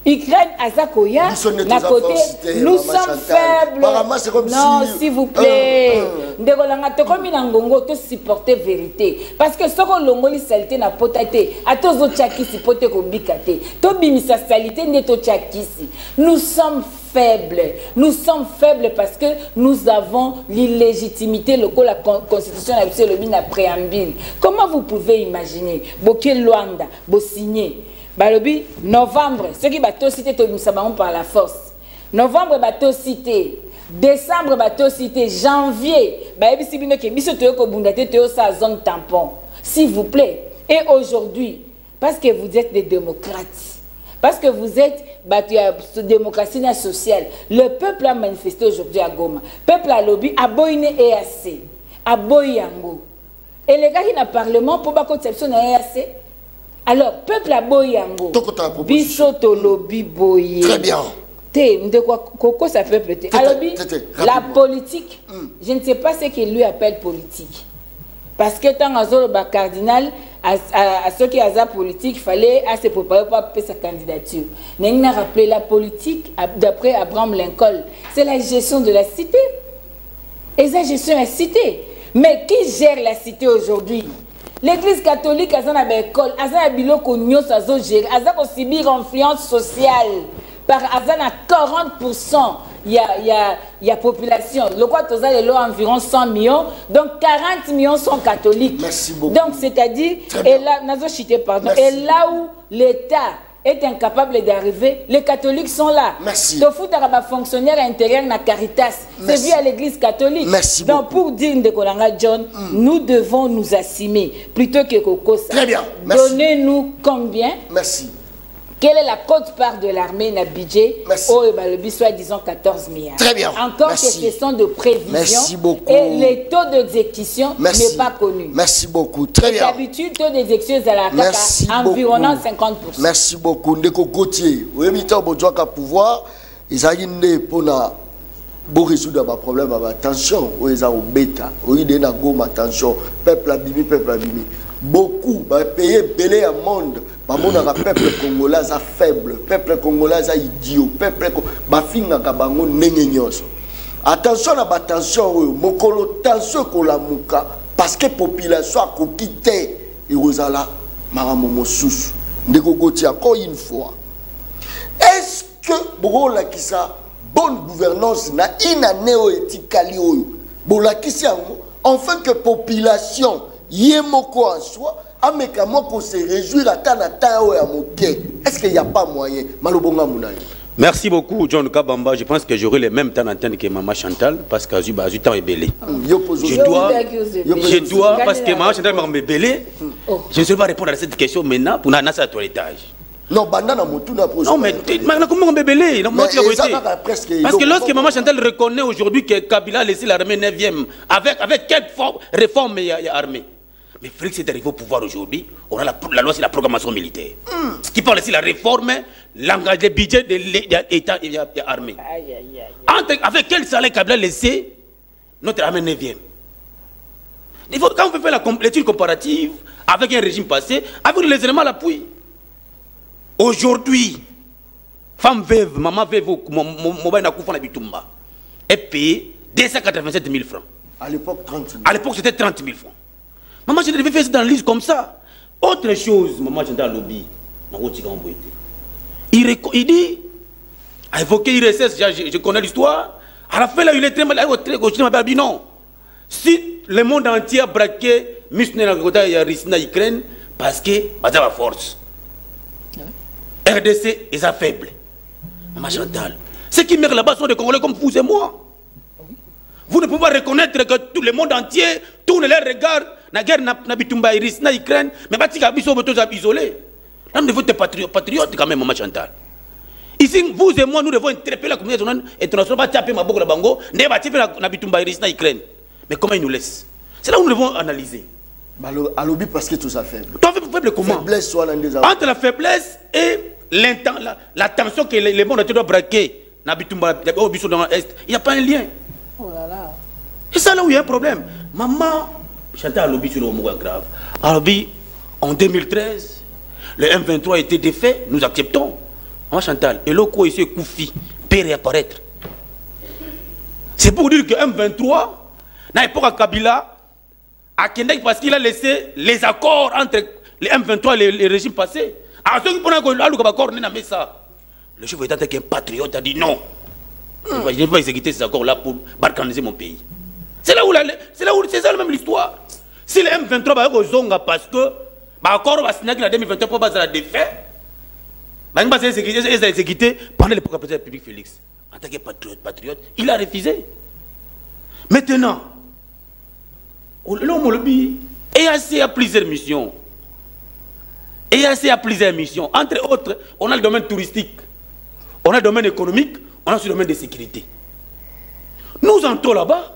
Ukraine, Azakoya, à côté, nous sommes faibles. Non, s'il vous plaît. Nous supporter vérité. Parce que ce que l'on salité n'a pas été, à tous les tchakis, c'est pas te kobikate. Tobimisa salité n'est to tchakisi. Nous sommes faibles. Nous sommes faibles parce que nous avons l'illégitimité, le la constitution a le préambule. Comment vous pouvez imaginer, Boké Luanda, Bossigné, Balobi, novembre, ceux qui battent cité par la force. Novembre, bateau cité. Décembre, bateau cité. Janvier, zone tampon. s'il vous plaît. Et aujourd'hui, parce que vous êtes des démocrates, parce que vous êtes démocratie sociale, le peuple a manifesté aujourd'hui à Goma. Le peuple a lobby, a boyné EAC, a boyango. Et les gars qui n'ont pas parlement pour pas conception à EAC. Alors, peuple a boyango. Bisoto lobby boyé. Très bien. Coco, ça peut peut-être. Alors, la politique, je ne sais pas ce qu'il lui appelle politique. Parce que tant que cardinal, à ceux qui ont la politique, il fallait se préparer pour appeler sa candidature. On a rappelé la politique, d'après Abraham Lincoln, c'est la gestion de la cité. Et la gestion de la cité. Mais qui gère la cité aujourd'hui? L'église catholique a une école, a un biloko nyos a gérer, a subir influence sociale. Par à 40%, il y a population. Le quoi toza les lois environ 100 millions, donc 40 millions sont catholiques. Merci beaucoup. Donc c'est-à-dire, et là, et là où l'État est incapable d'arriver, les catholiques sont là. Merci. Donc faut avoir fonctionnaire intérieur na Caritas, c'est vu à l'église catholique. Merci donc beaucoup. pour dire de Kolanga John, nous devons nous assumer plutôt que Kokosa. Très bien. Merci. Donnez-nous combien? Merci. Quelle est la quote-part de l'armée na budget? Merci. Oh, le budget soit disons 14 milliards. Très bien. Encore Merci. des questions de prévision. Merci beaucoup. Et les taux d'exécution n'est pas connu. Merci beaucoup. Très bien. D'habitude, taux d'exécution à la environnant 50%. Merci beaucoup. Ndeko Gauthier, vous avez un pouvoir, ils ont une pour résoudre les problèmes de tension. Ils ont bêta, ils ont tension. Peuple abîmé, peuple abîmé. Beaucoup payer belé à monde. Le peuple congolais est faible, le peuple congolais est idiot, le peuple bafinga kabango nengenyoso. Attention à la tension, mokolo tension kolamuka parce que la population a quitté Irozala maramomo sous. Ndeko Gauthier encore une fois. Est-ce que bola kisa bonne gouvernance na inaneo etikali oyo bola kisa enfin que population yemoko en soi. Se réjouir à est-ce qu'il n'y a pas moyen? Merci beaucoup, John Kabamba. Je pense que j'aurai le même temps d'antenne que Maman Chantal parce que j'ai du temps est belé. Je dois, parce que Maman Chantal m'a belé, je ne sais pas répondre à cette question maintenant pour n'annoncer à toilettage. Non, non, mais comment on peut belé? Parce que lorsque Maman Chantal reconnaît aujourd'hui que Kabila a laissé l'armée 9e, avec quelle réforme il y a armée? Mais Félix est arrivé au pouvoir aujourd'hui, on a la loi sur la programmation militaire. Ce qui parle aussi de la réforme, le budget de l'État et de l'armée. Avec quel salaire Kabila a laissé notre armée 9e? Quand on fait l'étude comparative avec un régime passé, avec les éléments à l'appui. Aujourd'hui, femme veuve, maman veuve, mon bain à Bitumba, est payé 287 000 francs. À l'époque, 30 000. À l'époque, c'était 30 000 francs. Maman, je devais faire ça dans le livre comme ça. Autre chose, maman, j'ai dans le lobby. Il dit, à évoquer IRSS, je connais l'histoire. À la fin, là, il est très mal. Il m'a dit non. Si le monde entier a braqué, Russie, Ukraine, parce que, c'est la force. RDC est faible. Maman Chantal. Ceux qui meurent là-bas sont des Congolais comme vous et moi. Vous ne pouvez pas reconnaître que tout le monde entier tourne les regards. La guerre n'a bitumba Russie, na Ukraine, mais pas si Kabiso est isolé. Là, nous devons être patriotes quand même, Maman Chantal. Ici, vous et moi, nous devons interpeller la communauté internationale, pas taper ma boque la bango, ne pas taper la bitumba Russie, na Ukraine. Mais comment ils nous laissent? C'est là où nous devons analyser. À l'objet parce que tout ça faible. Toi, faible comment? Faiblesse soit entre la faiblesse et la tension que le monde entier doit braquer, na bitumba dans l'Est, il n'y a pas un lien. Oh là là. C'est ça là où il y a un problème. Maman Chantal a lobby sur le moment grave. A lobby en 2013, le M23 a été défait, nous acceptons. Maman Chantal, et l'eau ici Koufi peut réapparaître. C'est pour dire que M23 n'a pas Kabila à Kendek parce qu'il a laissé les accords entre les M23 et les régimes passés. À ceux qui prennent ça, le chef d'État qui est un patriote a dit non. Je ne vais pas exécuter ces accords-là pour balkaniser mon pays. C'est là où c'est ça même l'histoire. Si le M23 va au Zonga parce que l'accord va signer en 2023 pour la défaite, il va exécuter pendant l'époque du président public Félix. En tant que patriote, il a refusé. Maintenant, l'homme lobby EAC a plusieurs missions. EAC a plusieurs missions. Entre autres, on a le domaine touristique, on a le domaine économique, on a aussi le domaine de sécurité. Nous entrons là-bas.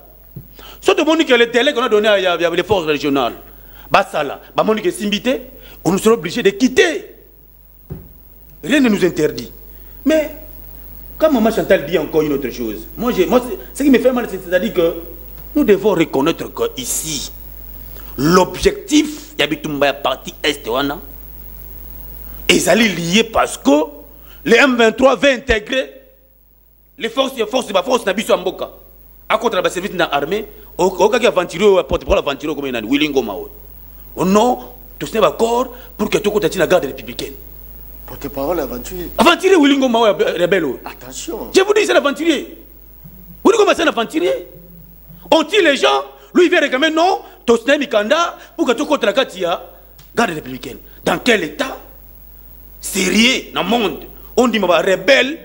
Ce demande que le délai qu'on a donné à les forces régionales, Bassala, Bamonique et Simbité, on nous sera obligés de quitter. Rien ne nous interdit. Mais, quand Maman Chantal dit encore une autre chose, moi ce qui me fait mal, c'est-à-dire que nous devons reconnaître qu'ici, l'objectif, il y a une partie est, est lié parce que le M23 va intégrer les forces de Mboka. À contre la service de l'armée, au cas qui aventureux, porte-parole aventureux comme il y a Willingo Mao. Non, tout ce n'est pas d'accord pour que tout le monde ait la garde républicaine. Porte-parole aventurier. Aventurier Willingo Mao rebelle. Attention. Je vous dis, c'est l'aventurier. Willingo Mao, c'est l'aventurier. On tire les gens, lui il vient réclamer non, tout ce n'est Mikanda, pour que tout le monde ait la garde républicaine. Dans quel état sérieux dans le monde, on dit que les rebelles,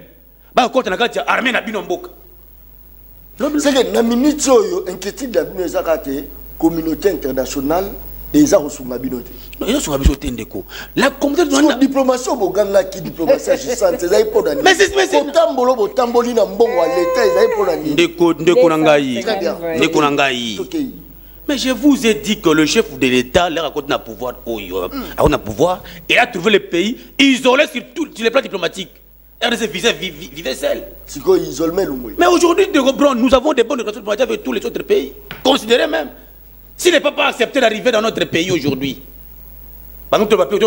contre la armée na Binomboka. C'est que dans la minute où inquiétude de la communauté internationale, ils ont reçu la binote. Ils ont reçu la binote. La communauté internationale. La diplomatie, c'est une diplomatie agissante. C'est pour la mais c'est mais je vous ai dit que le chef de l'État, il a un pouvoir, il a trouvé le pays isolé sur les plans diplomatiques. RDC vivait seul. Mais aujourd'hui, nous avons des bonnes relations diplomatiques avec tous les autres pays. Considérez même. S'il n'est pas accepté d'arriver dans notre pays aujourd'hui, par exemple, le papier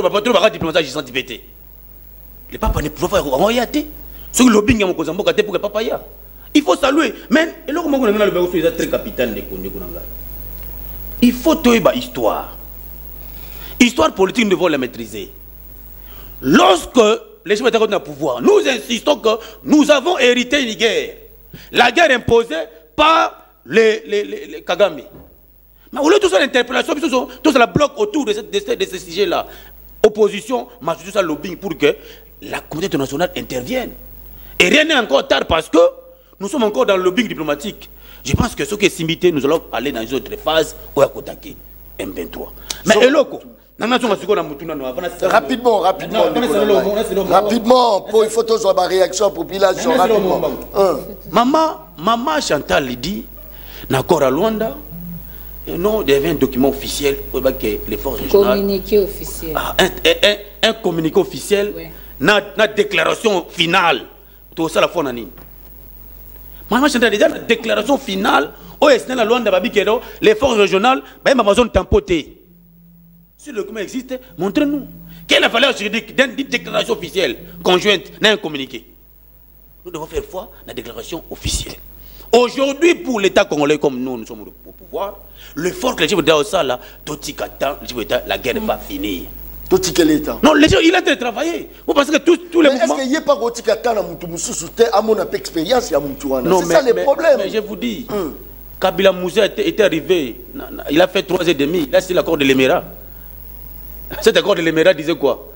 diplomatique agissant TPT. Le papa ne pouvait pas regarder. Ce que le lobbying est pour que papa y a. Il faut saluer. Mais, et là, comment on a le très capitaine de Kondé. Il faut trouver l'histoire. Histoire politique, nous devons la maîtriser. Lorsque les chefs d'État ont le pouvoir, nous insistons que nous avons hérité une guerre. La guerre imposée par les Kagame. Mais au lieu de tout ça, l'interpellation, tout ça la bloque autour de ce sujet-là. Opposition, mais tout ça lobbying pour que la communauté internationale intervienne. Et rien n'est encore tard parce que nous sommes encore dans le lobbying diplomatique. Je pense que ce qui est simité, nous allons aller dans une autre phase où il y a Kotaki, M23. Mais Eloko, rapidement, pour il faut toujours la réaction à la population. Maman Chantal dit, d'accord à Luanda, non, il y avait un document officiel pour que les forces régionales. Communiqué officiel. Un communiqué officiel, une déclaration finale. Tout ça, la fois, Maman Chantal déjà la déclaration finale, les forces régionales, ils ont tempoté. Si le document existe, montrez-nous. Quelle est la valeur juridique d'une déclaration officielle conjointe d'un communiqué? Nous devons faire foi dans la déclaration officielle. Aujourd'hui, pour l'État congolais comme nous sommes au pouvoir, le fort que les chefs d'État ont ça là, la guerre n'est pas finie. Non, les gens, il a travaillé. Vous pensez que tous les mouvements... Est-ce qu'il n'y a pas de expérience? Non, c'est ça le problème. Mais je vous dis, Kabila Moussa était arrivé, il a fait 3 ans et demi, là c'est l'accord de l'Émirat. Cet accord de l'Émirat disait quoi?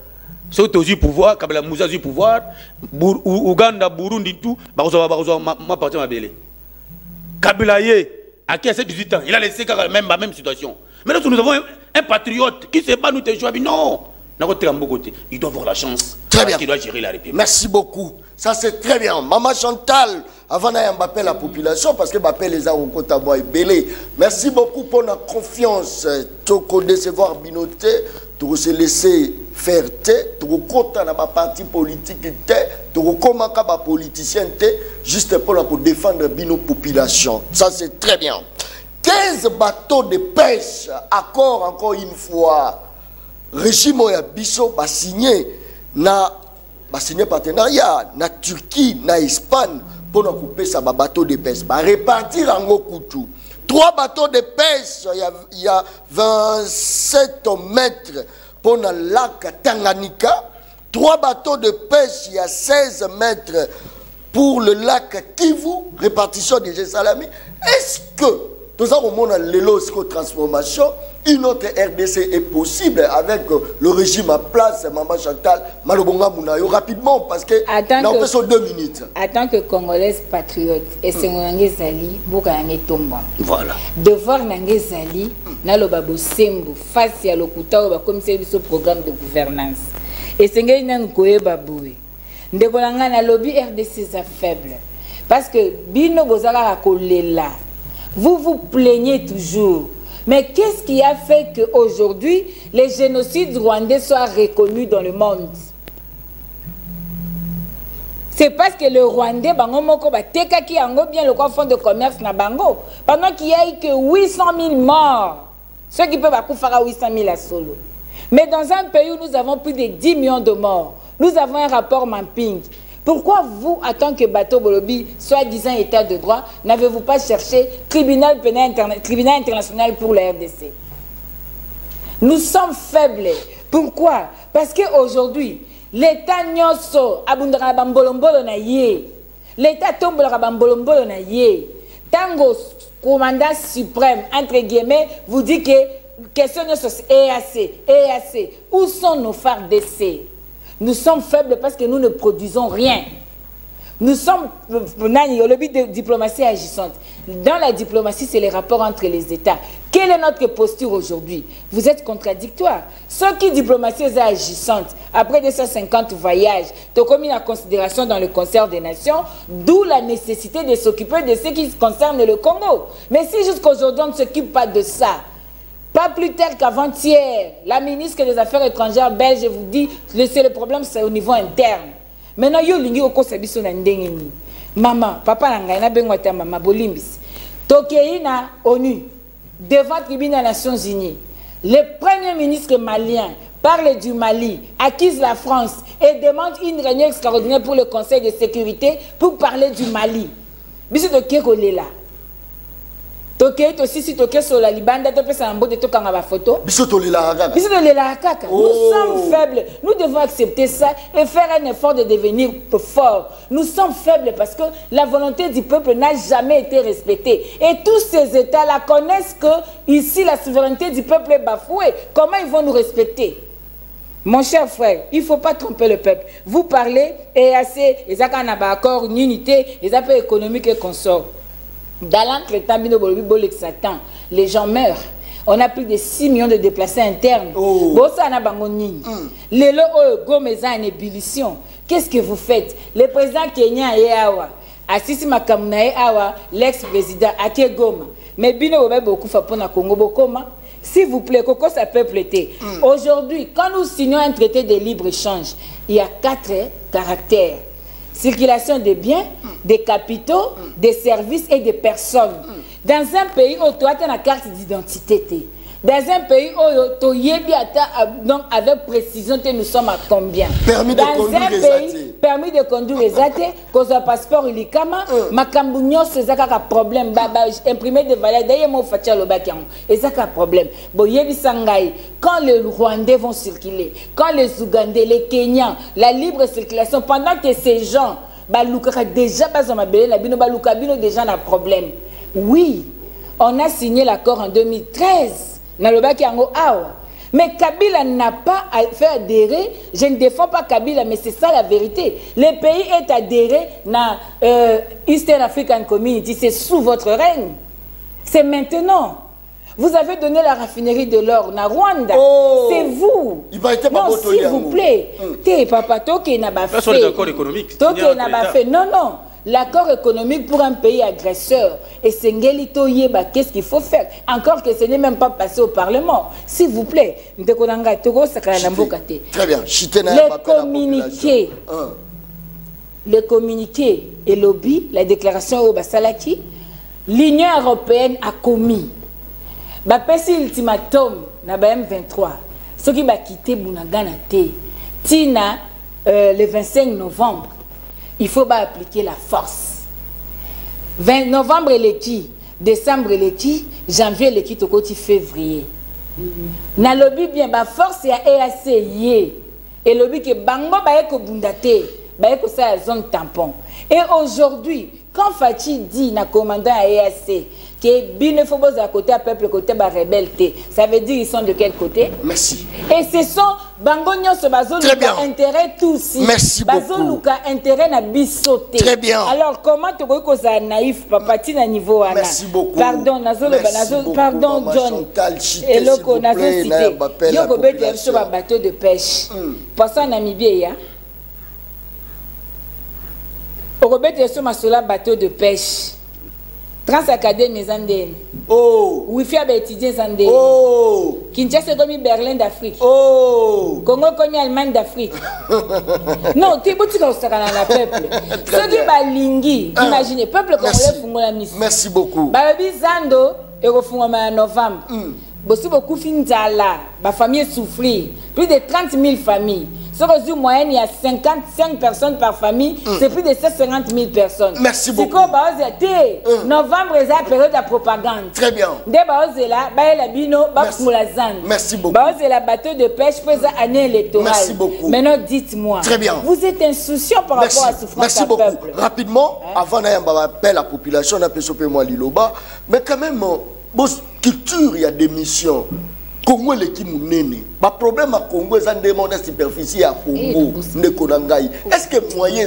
Ceux qui ont eu pouvoir, Kabila Moussa a eu pouvoir, Ouganda, Burundi, tout, ma partie m'a belé. Kabila Yé, à qui a 18 ans, il a laissé même la même situation. Mais là, nous avons un patriote qui ne sait pas nous te choisir. Non, il doit avoir la chance. Très bien. Il doit gérer la République. Merci beaucoup. Ça, c'est très bien. Maman Chantal, avant d'appeler la population, parce que m'appelle les gens au côté et belé. Merci beaucoup pour la confiance. Tu décevoir Binoté, tu se laisser faire, tu comptes dans ma parti politique, tu comment ma politicien, juste pour défendre Bino population. Ça, c'est très bien. 15 bateaux de pêche, accord encore une fois. Régime ya biso va signer partenariat na Turquie, na Espagne pour nous couper ça bateau de pêche. Va répartir en Gokutu. 3 bateaux de pêche, il y a 27 mètres pour le lac Tanganyika. 3 bateaux de pêche, il y a 16 mètres pour le lac Kivu, répartition des Salami. Est-ce que tout ça, au monde a l'élo transformation, une autre RDC est possible avec le régime à place, Maman Chantal, Malobonga Mounayo, rapidement, parce que nous avons 2 minutes. En tant que Congolaise patriote, et c'est mon Zali, Boukangé Tomba. Voilà. Devoir Nangé Zali, Nalobabo Sembo, face à l'Okuta, comme c'est ce programme de gouvernance. Et c'est un Koye Baboué. Ndekolanga na lobby RDC c'est faible. Parce que Bino Bozala Kolela, vous vous plaignez toujours. Mais qu'est-ce qui a fait qu'aujourd'hui, les génocides rwandais soient reconnus dans le monde? C'est parce que le Rwandais, bango moko ba teka ki ango bien le fonds de commerce na bango. Pendant qu'il y a eu que 800 000 morts. Ceux qui peuvent faire 800 000 à solo. Mais dans un pays où nous avons plus de 10 millions de morts, nous avons un rapport mapping. Pourquoi vous, en tant que bateau Bolobi, soi-disant état de droit, n'avez-vous pas cherché tribunal international pour la RDC? Nous sommes faibles. Pourquoi? Parce qu'aujourd'hui, l'État nyoso abundara bambolombolo na ye. L'État tombolera bambolombolo na ye. Tango commandant suprême, entre guillemets, vous dit que question nyoso EAC. Où sont nos phares d'essai? Nous sommes faibles parce que nous ne produisons rien. Nous sommes le but de diplomatie agissante. Dans la diplomatie, c'est les rapports entre les États. Quelle est notre posture aujourd'hui? Vous êtes contradictoires. Ceux qui diplomatie est agissante, après 250 voyages, ont commis la considération dans le concert des nations, d'où la nécessité de s'occuper de ce qui concerne le Congo. Mais si jusqu'aujourd'hui on ne s'occupe pas de ça, pas plus tard qu'avant-hier, la ministre des Affaires étrangères belge vous dit que le problème c'est au niveau interne. Maintenant, yo lingi oko sabiso na ndenge ni. Maman, papa na ngai na bengo ta mama bolimbis. Tokei na ONU devant tribunal des Nations Unies. Le premier ministre malien parle du Mali, accuse la France et demande une réunion extraordinaire pour le Conseil de sécurité pour parler du Mali. Biso tokei kolela. Toké aussi si toké sur la libanda to pesa mbo de tokanga ba photo biso to lela kaka. Nous sommes faibles, nous devons accepter ça et faire un effort de devenir forts. Nous sommes faibles parce que la volonté du peuple n'a jamais été respectée et tous ces états là connaissent que ici la souveraineté du peuple est bafouée. Comment ils vont nous respecter? Mon cher frère, il ne faut pas tromper le peuple. Vous parlez EAC, les accords, une unité, les affaires économiques et consorts. Dans l'entretemps, les gens meurent. On a plus de 6 millions de déplacés internes. En ébullition. Qu'est-ce que vous faites? Le président kenyan est awa. Assisi Makamuna est awa. L'ex-président Ake Goma. Mais bino beaucoup pour na Congo bokoma. S'il vous plaît, Coco, ça peut prêter. Aujourd'hui, quand nous signons un traité de libre-échange, il y a 4 caractères. Circulation des biens, des capitaux, des services et des personnes. Dans un pays où tu as une carte d'identité, dans un pays où tu as avec précision, nous sommes à combien? Permis de conduire les athées. Permis de conduire les athées, cause un passeport ilikama, makambunyo, c'est ça qui a problème. Imprimé de valeur, d'ailleurs, moi, je fais le bac. Et ça qui a problème. Bon, quand les Rwandais vont circuler, quand les Ougandais, les Kenyans, la libre circulation, pendant que ces gens, déjà, déjà un problème. Oui, on a signé l'accord en 2013. Mais Kabila n'a pas fait adhérer. Je ne défends pas Kabila, mais c'est ça la vérité. Le pays est adhéré dans Eastern African Community. C'est sous votre règne. C'est maintenant. Vous avez donné la raffinerie de l'or na Rwanda. Oh. C'est vous. Non, s'il vous plaît. Papa, Toké n'a pas fait. Toké n'a pas fait. Non, non. L'accord économique pour un pays agresseur. Et Sengelito Yeba, qu'est-ce qu'il faut faire? Encore que ce n'est même pas passé au Parlement. S'il vous plaît. Très bien. Les communiqués et lobby, la déclaration au Basalaki, l'Union européenne a commis. Bapesi ultimatum na M23. Ce qui va quitter Bunagana Tina le 25 novembre. Il faut appliquer la force. 20 novembre les qui, décembre les qui, janvier les qui, tokoti février. Na lobby bien ba force ya EAC yé et lobby que bango ba eko bundate, ba eko sa zone tampon. Et aujourd'hui, quand Fachi dit na commandant à EAC que Bine faut à côté à peuple côté ba rebelle, ça veut dire ils sont de quel côté? Merci. Et ce sont Bangonyo ce bazo luka intérêt tous. Merci beaucoup. Bazo luka intérêt na bisoté. Très bien. Alors comment tu peux causer naïf papa tina niveau wana? Merci beaucoup. Pardon nazolo pardon John. Et loko nazo cité. Yoko bete sur un bateau de pêche. Poisson Namibie ya. Robert est sur ma bateau de pêche. Transacadémie Zandé. Oh. Wifi a étudié Zandé. Oh. Kinshasa comme Berlin d'Afrique. Oh. Congo comme Allemagne d'Afrique. Non, tu es beau tu as un peuple. Ceux qui balingi, imaginez peuple congolais font la mission. Merci beaucoup. Babi Zando et refont en novembre. Beaucoup finzala, ma famille souffrir. Plus de 30 000 familles. Sur le moyenne, il y a 55 personnes par famille. C'est plus de 150 000 personnes. Merci beaucoup. Novembre, c'est la période de propagande. Très bien. Merci beaucoup. C'est la bateau de pêche pour les années électorales. Merci beaucoup. Maintenant, dites-moi. Très bien. Vous êtes insouciant par rapport à la souffrance. Merci beaucoup. Peuple. Rapidement, avant d'appeler la population, on a pu moi Liloba. Mais quand même, culture, il y a des missions. Congo l'équipe mounene. Le problème à Congo, c'est que la superficie à Congo. Est-ce que moyen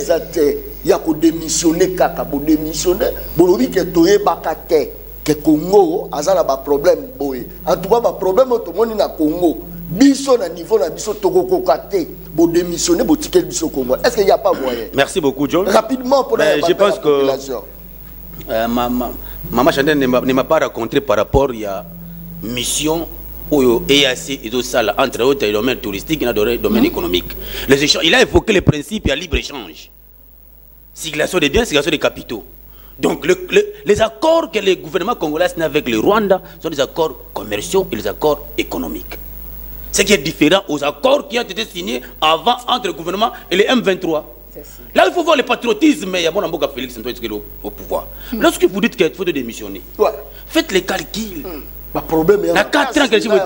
il y a démissionner kaka pour démissionner bon oui que toye bakate que Congo a un problème boy. En tout cas, le problème tout le monde na Congo. Biso na niveau na biso toko kate pour démissionner pour ticket biso Congo. Est-ce qu'il n'y a pas moyen? Merci beaucoup John. Rapidement pour je pense que Maman Chantal ne m'a pas raconté par rapport à mission où EAC et tout ça entre autres les domaines touristiques et les domaines économiques. Les échanges, il a évoqué le principe à libre-échange. Circulation des biens, circulation des capitaux. Donc les accords que le gouvernement congolais a avec le Rwanda sont des accords commerciaux et des accords économiques. Ce qui est différent aux accords qui ont été signés avant entre le gouvernement et les M23. Là, il faut voir le patriotisme. Il y a mon amboka Félix au pouvoir. Lorsque vous dites qu'il faut démissionner, faites les calculs. Problème, il y a 4 ans que je vous dis.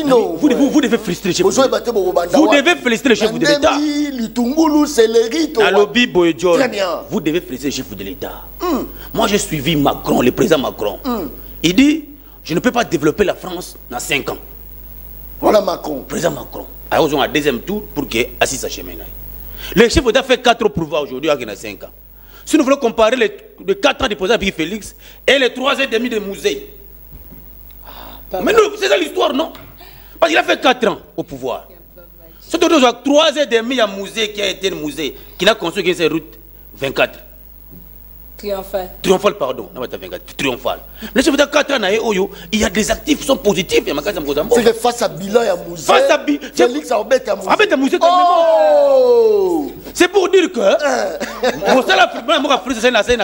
Non. Vous devez frustrer chez vous. Vous devez frustrer le chef de l'État. Vous devez frustrer le chef de l'État. Moi, j'ai suivi Macron, le président Macron. Il dit, je ne peux pas développer la France dans 5 ans. Voilà Macron. Président Macron. Alors, ils ont un deuxième tour pour qu'il assiste sa chemin. Le chef d'État fait 4 pouvoirs aujourd'hui, il y a 5 ans. Si nous voulons comparer les 4 ans de président Félix et les 3 ans et demi de musée. Mais c'est ça l'histoire, non? Parce qu'il a fait 4 ans au pouvoir. C'est 3 ans et demi, il y a un musée qui a été un musée, qui n'a construit cette route 24. Triomphal, pardon. Non, 24. Triomphal. Mais si vous avez 4 ans, il y a des actifs qui sont positifs. C'est que face à bilan, il y a un musée. Face à bilan, Félix a embêté un musée. Un musée c'est pour dire que mon salaire, c'est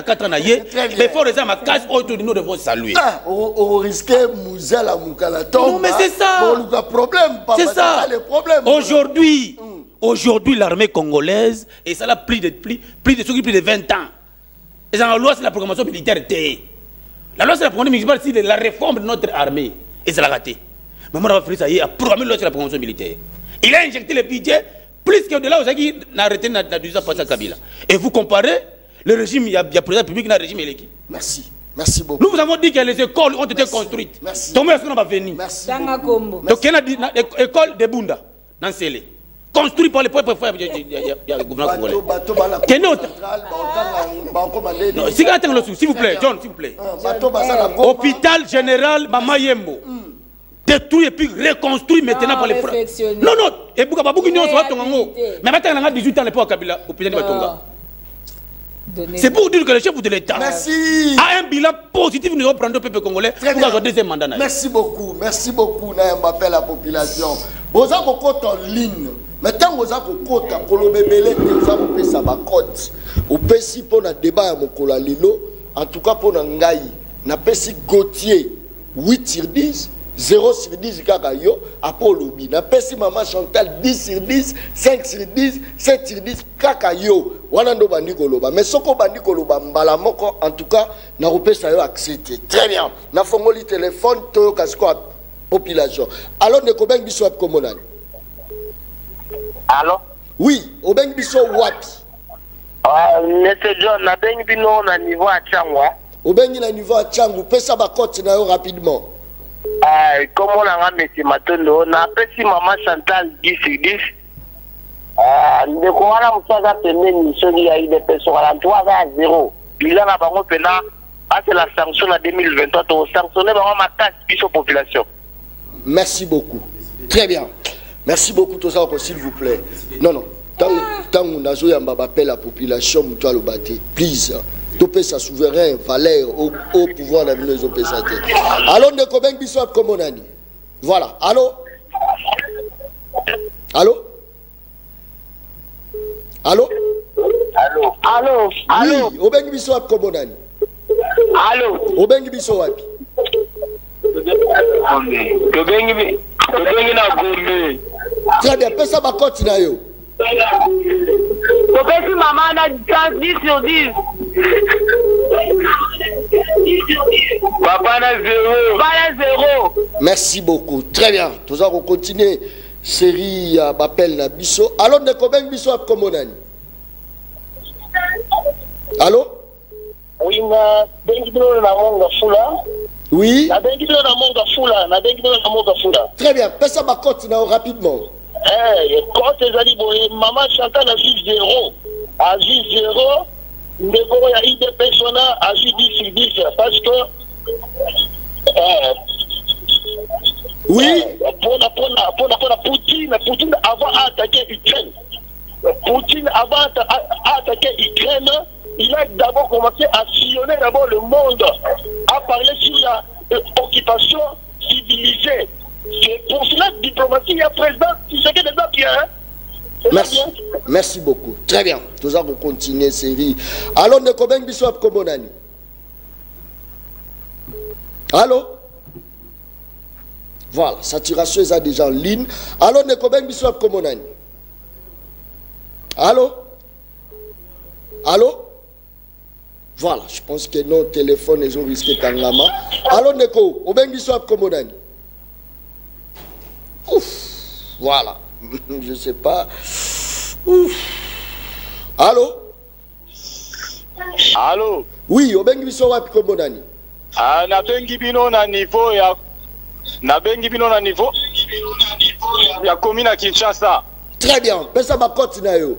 4 ans, mais il faut raison ma case autour de nous devons saluer. On risquait musée à la Moukalaton. Non, mais c'est ça. C'est ça. Aujourd'hui, l'armée congolaise, et ça a plus de 20 ans. Et dans la loi, c'est la programmation militaire. La loi, c'est la programmation militaire, c'est la réforme de notre armée. Et c'est la raté. Mais moi, il a programmé la programmation militaire. Il a injecté le budget plus que de là où il a arrêté la 12 ans passé à Kabila. Et vous comparez le régime, il y a président public et le régime électif. Merci. Merci beaucoup. Nous vous avons dit que les écoles ont été construites. Merci. Donc, est-ce qu'on va venir? Merci. Donc, il y a une école de Bunda, dans Sélé. Construit par les propres frères du gouvernement congolais. S'il vous plaît, John, s'il vous plaît. Hôpital général Mamayembo. Détruit et puis reconstruit maintenant par les frères. Non. Et Boukababouki, nous sommes mais maintenant, on a 18 ans à Kabila, hôpital de Batonga. C'est pour dire que le chef de l'État a un bilan positif. Nous allons prendre le peuple congolais pour avoir deuxième mandat. Merci beaucoup, Mbappé, la population. Vous avez un compte en ligne. Maintenant, vous avez un compte en Kolobébélé, vous avez un code. Vous avez un débat à Mokola Lilo. En tout cas, pour Nangaï, vous avez un Gauthier 8 sur 10. 0 sur 10 Kakayo, Apollo Bi. Na pesi Maman Chantal 10 sur 10, 5 sur 10, 7 sur 10 Kakayo. Wana ndo bandi koloba. Mais soko bandi koloba mbala moko en tout cas na repesa yo accepté. Très bien. Na fongoli téléphone to kasiko population. Alors ne kobeng biso ap komonani. Allô? Oui, obeng biso wapi. Monsieur John, na bengi bino na niveau à Changwa. Au bengi na niveau à Changu, pesa ba cote na yo rapidement. Comme on a Monsieur Matondo, na pesi maman Chantal 10 sur 10. Ndeko wana mutwaza pembeni soki ya IDPS à 0. Bilan na bango pena, c'est la sanction en 2023 to sanctionner bango matas biso population. Merci beaucoup. Très bien. Merci beaucoup tout ça s'il vous plaît. Non. Tant on a joué à m'appeler la population, mutual au bâti. Please. Topé sa souverain, valeur, au pouvoir de nos opérateurs. Allô, de Kobeng Bissot comme on a dit. Voilà. Allô? Allô? Allô? Allô? Allô? Allô? Oui, Obeng Bissot comme on a dit. Allô? Obeng Bissot wapi? Tobengi na Gombe. Très bien, pesa ba koti na yo. Topesi maman na 10 sur 10. Papa na 0. Papa na 0. Merci beaucoup. Très bien. Tous on continue série m'appelle na biso. Allô de Kobeng Bissot comme on a dit. Allô? Oui, na bengi bino na monga fula. Oui. Na bengi bino na monga fula, na bengi bino na monga fula. Très bien. Pesa ba koti na yo rapidement. Quand les alliés, maman Chantal a juste 0. A juste 0. Ndeko ya IDPS a juste 10 sur 10. Parce que. Oui. Pour Poutine avant d'attaquer Ukraine. Poutine avant d'attaquer Ukraine, il a d'abord commencé à sillonner d'abord le monde. À parler sur l'occupation civilisée. C'est pour cela que diplomatie, il y a président qui se déjà bien. Merci. Merci beaucoup. Très bien. Tous on continue série. Allô, de Kobeng Bissot comme on a dit. Allô? Voilà, saturation est déjà en ligne. Allô, de Kobeng Bissot comme on a dit. Allô? Allô? Voilà, je pense que nos téléphones ils ont risqué Tangama. Allô, Neko, Obeng Bissot comme on a dit. Ouf, voilà, je sais pas. Ouf. Allô? Allô? Oui, Obeng Bissot wapi comme on a dit. Na bengi bino na niveau ya ya commune Kinshasa. Très bien, pesa ba koti na yo.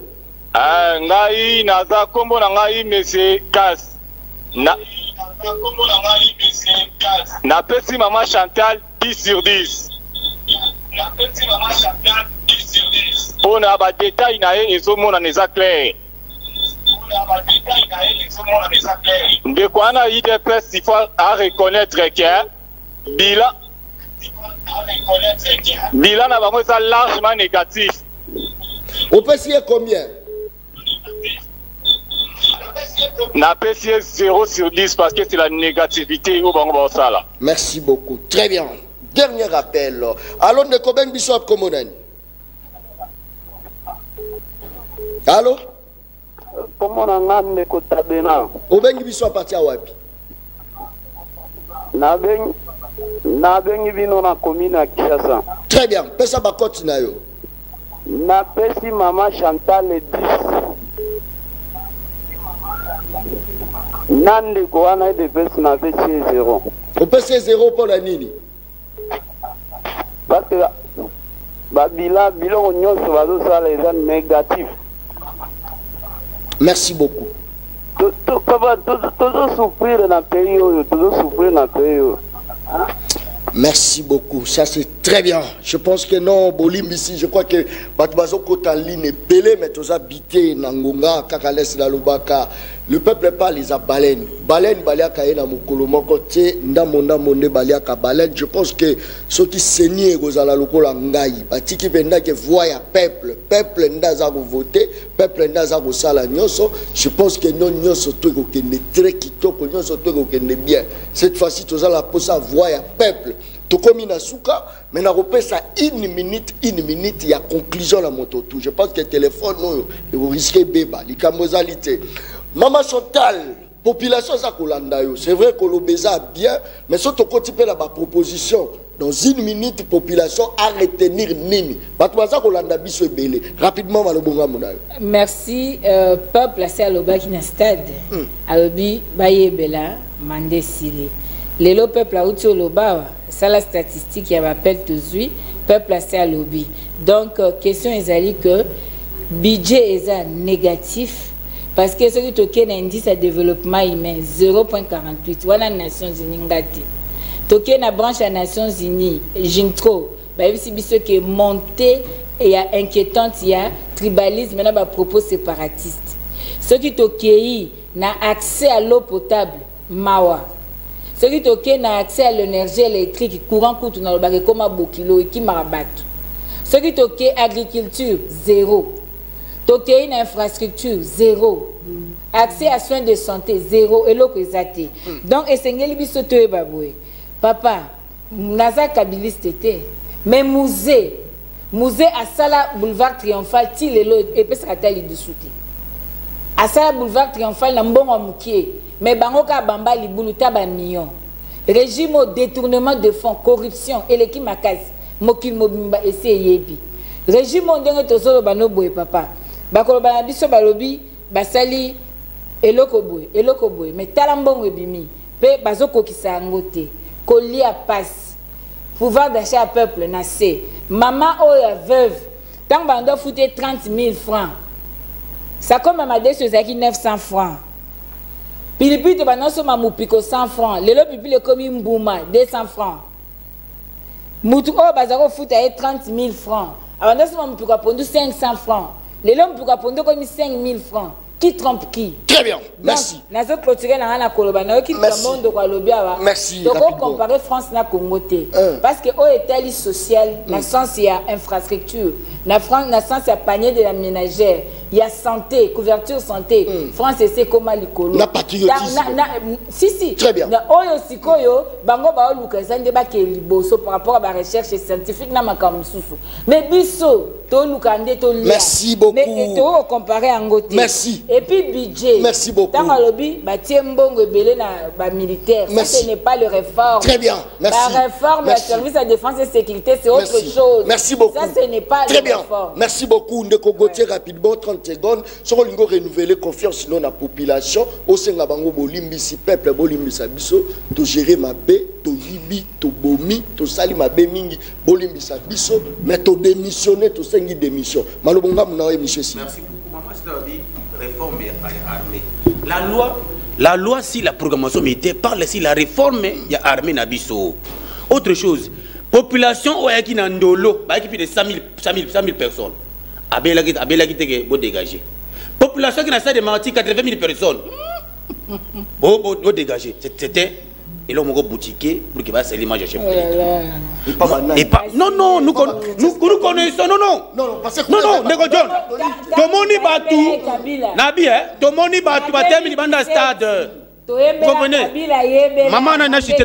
Ngai naza kombo na ngai monsieur Kas. Na pesi maman Chantal 10 sur 10. Pour na détail na ezomona neza clair. De quoi on a IDPS, il faut reconnaître que bilan n'a largement négatif. Au PCE combien? Na PCE 0 sur 10 parce que c'est la négativité au Bango Sala. Merci beaucoup. Très bien. Dernier appel. Allô, de Kobeng Bissot comme on a dit. Allô? Comment on a de Kotabena? Obeng Bissot parti à wapi? Na bengi bino na commune à Kinshasa. Très bien. Pesa ba koti na yo. Na pesi maman Chantal 10. Nande ko wana de pesi na pesi 0. Au PC 0 pour la nini? Parce que bilan nyonso bazo sala eza négatif. Merci beaucoup. Toujours souffrir dans le pays, toujours souffrir dans le pays. Merci beaucoup, ça c'est très bien. Je pense que non, Bolim ici, je crois que Batbazo Kotaline est belé, mais tous habités, Nangonga, Kakales, Lalubaka. Le peuple parle, ils a baleine. Baleine, Baliaka, et Namukolomo, côté, Ndamonda, Monde, Baliaka, baleine. Je pense que ceux qui saignent, Gozala, Lokola, Ngaï, Batiki, Benda, qui voient peuple, peuple, Ndaza, voter, peuple, Ndaza, Sala, Nyoso. Je pense que non, Nyoso, tout est très kitoko, Nyoso, tout est bien. Cette fois-ci, tous la posa, voient peuple. Tokomi na suka, mais na repesa une minute, il y a conclusion à mon tour. Je pense que le téléphone, vous risquez béba, les camosalités. Maman Chantal, population ça kolanda yo. C'est vrai que l'obésa bien, mais surtout quand tu fais la proposition, dans une minute population à retenir nini batuaza kolanda biso ebele rapidement malobonga munayo. Merci peuple assez aloba qui na stade alobi bayebela mande sili lelo peuple a uti oloba ça la statistique ya appelle toujours peuple assez alobi donc question ezali que budget est négatif parce que ce qui toke na indice à développement humain 0.48 wana Nations Unies ngati toke na branche à Nations Unies jintro ba bisi biso que monté et ya inquiétante ya tribalisme maintenant ba propos séparatiste ce qui toke na accès à l'eau potable mawa ce qui toke na accès à l'énergie électrique courant kutu na lobake comme bokilo qui marabatu ce qui toke agriculture zéro toke une infrastructure zéro accès à soins de santé zéro et l'okozate donc esengeli biso to ebabwe papa naza kabiliste te mais musée à sala boulevard triomphal ti lelo epesa tali dessouti à sala boulevard triomphal na mbongo mukie mais bango ka bamba libulu ta ba million régime au détournement de fonds corruption et l'équipe makasi mokil mobimba essayebi régime ndenge tozolo bano boye papa bakolo bana biso balobi basali eloko boye mais tala mbongo ebimi pe bazokokisa yango te kolia passe pouvoir d'achat à peuple na se maman oya veuve tant bando fouté 30 000 francs ça comme ma déce ezaki 900 francs pilipi te banoso mamupiko 100 francs lelo pipi le komi mbuma 200 francs mutu o bazako fouté 30 000 francs abandoso mamupiko pondu 500 francs lelo mpuka pondu komi 5 000 francs qui trompe qui? Très bien, merci. Merci. Merci. Donc, on compare France na Congo. Parce que l'État social, na sens il y a infrastructure, na France na sens il y a panier de la ménagère, il y a santé, couverture santé. France c'est comment l'écolo. Na patriotisme. Si. Très bien. Na oyo sikoyo bango ba luka zande ba ke liboso par rapport à la recherche scientifique na makamususu. Mais biso to luka nde to lia. Merci beaucoup. Mais to comparer angote. Merci. Et puis budget. Merci beaucoup. Dans le lobby, mbongo ebele na ba militaire. Ça ce n'est pas le réforme. Très bien. Merci. La réforme du service de défense et sécurité c'est autre chose. Merci beaucoup. Ça ce n'est pas très le bien. réforme. Merci beaucoup. Ndeko Gauthier rapidement 30 secondes. Sur lingo renouveler confiance dans la population au sein de bango bolimbisi peuple bolimbisa biso to gérer ma paix, to yibi, to bomi, to sali ma be mingi bolimbisa biso mais to démissionner to sengi démission. Malobonga mna émission si. Merci beaucoup maman c'est dit réforme armée. La loi si la programmation militaire parle si la réforme il y a armée na biso. Autre chose, population oyaki na ndolo, ba plus de 100 000 personnes. Abela qui te dégager. Population qui n'a pas de mentir 80 000 personnes. Bon dégager. C'était et là on m'a boutiqué pour que ça l'image chez moi. Et pas non nous connaissons non parce que non Nego John. Tomoni batu. Nabi tomoni batu ba termine banda stade. Vous comprenez? Maman, n'achetez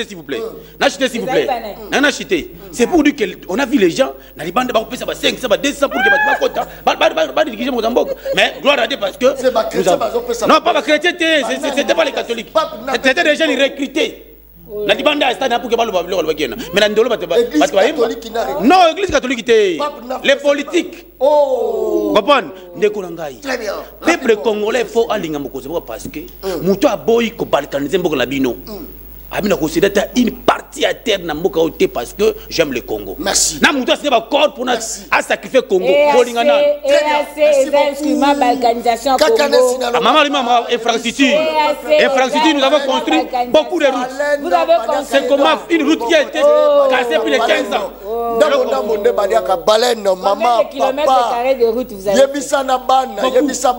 s'il vous plaît. N'achetez s'il vous plaît. N'achetez. C'est pour dire qu'on a vu les gens, dans les bandes de 5, 200 pour que mais gloire à Dieu parce que. Non, pas les chrétiens, c'était pas les catholiques. C'était des gens recrutés. La dibanda est pour que mais non, l'église catholique les politiques. Oh, très bien. Peuple congolais faut aller parce que muto aboyi ko balkaniser mboko na bino. Abina considère une partie à terre na mboka oté parce que j'aime le Congo. Merci. Na muto c'est pas corps pour à sacrifier Congo. Bolingana. C'est instrument balkanisation Congo. Maman infrastructure. Infrastructure nous avons construit beaucoup de routes. Vous avez construit. C'est comme une route qui a été cassée depuis les 15 ans. Dans monde baliaka baleine maman papa. Kilomètres carrés de route vous avez. Yebisa na bana, yebisa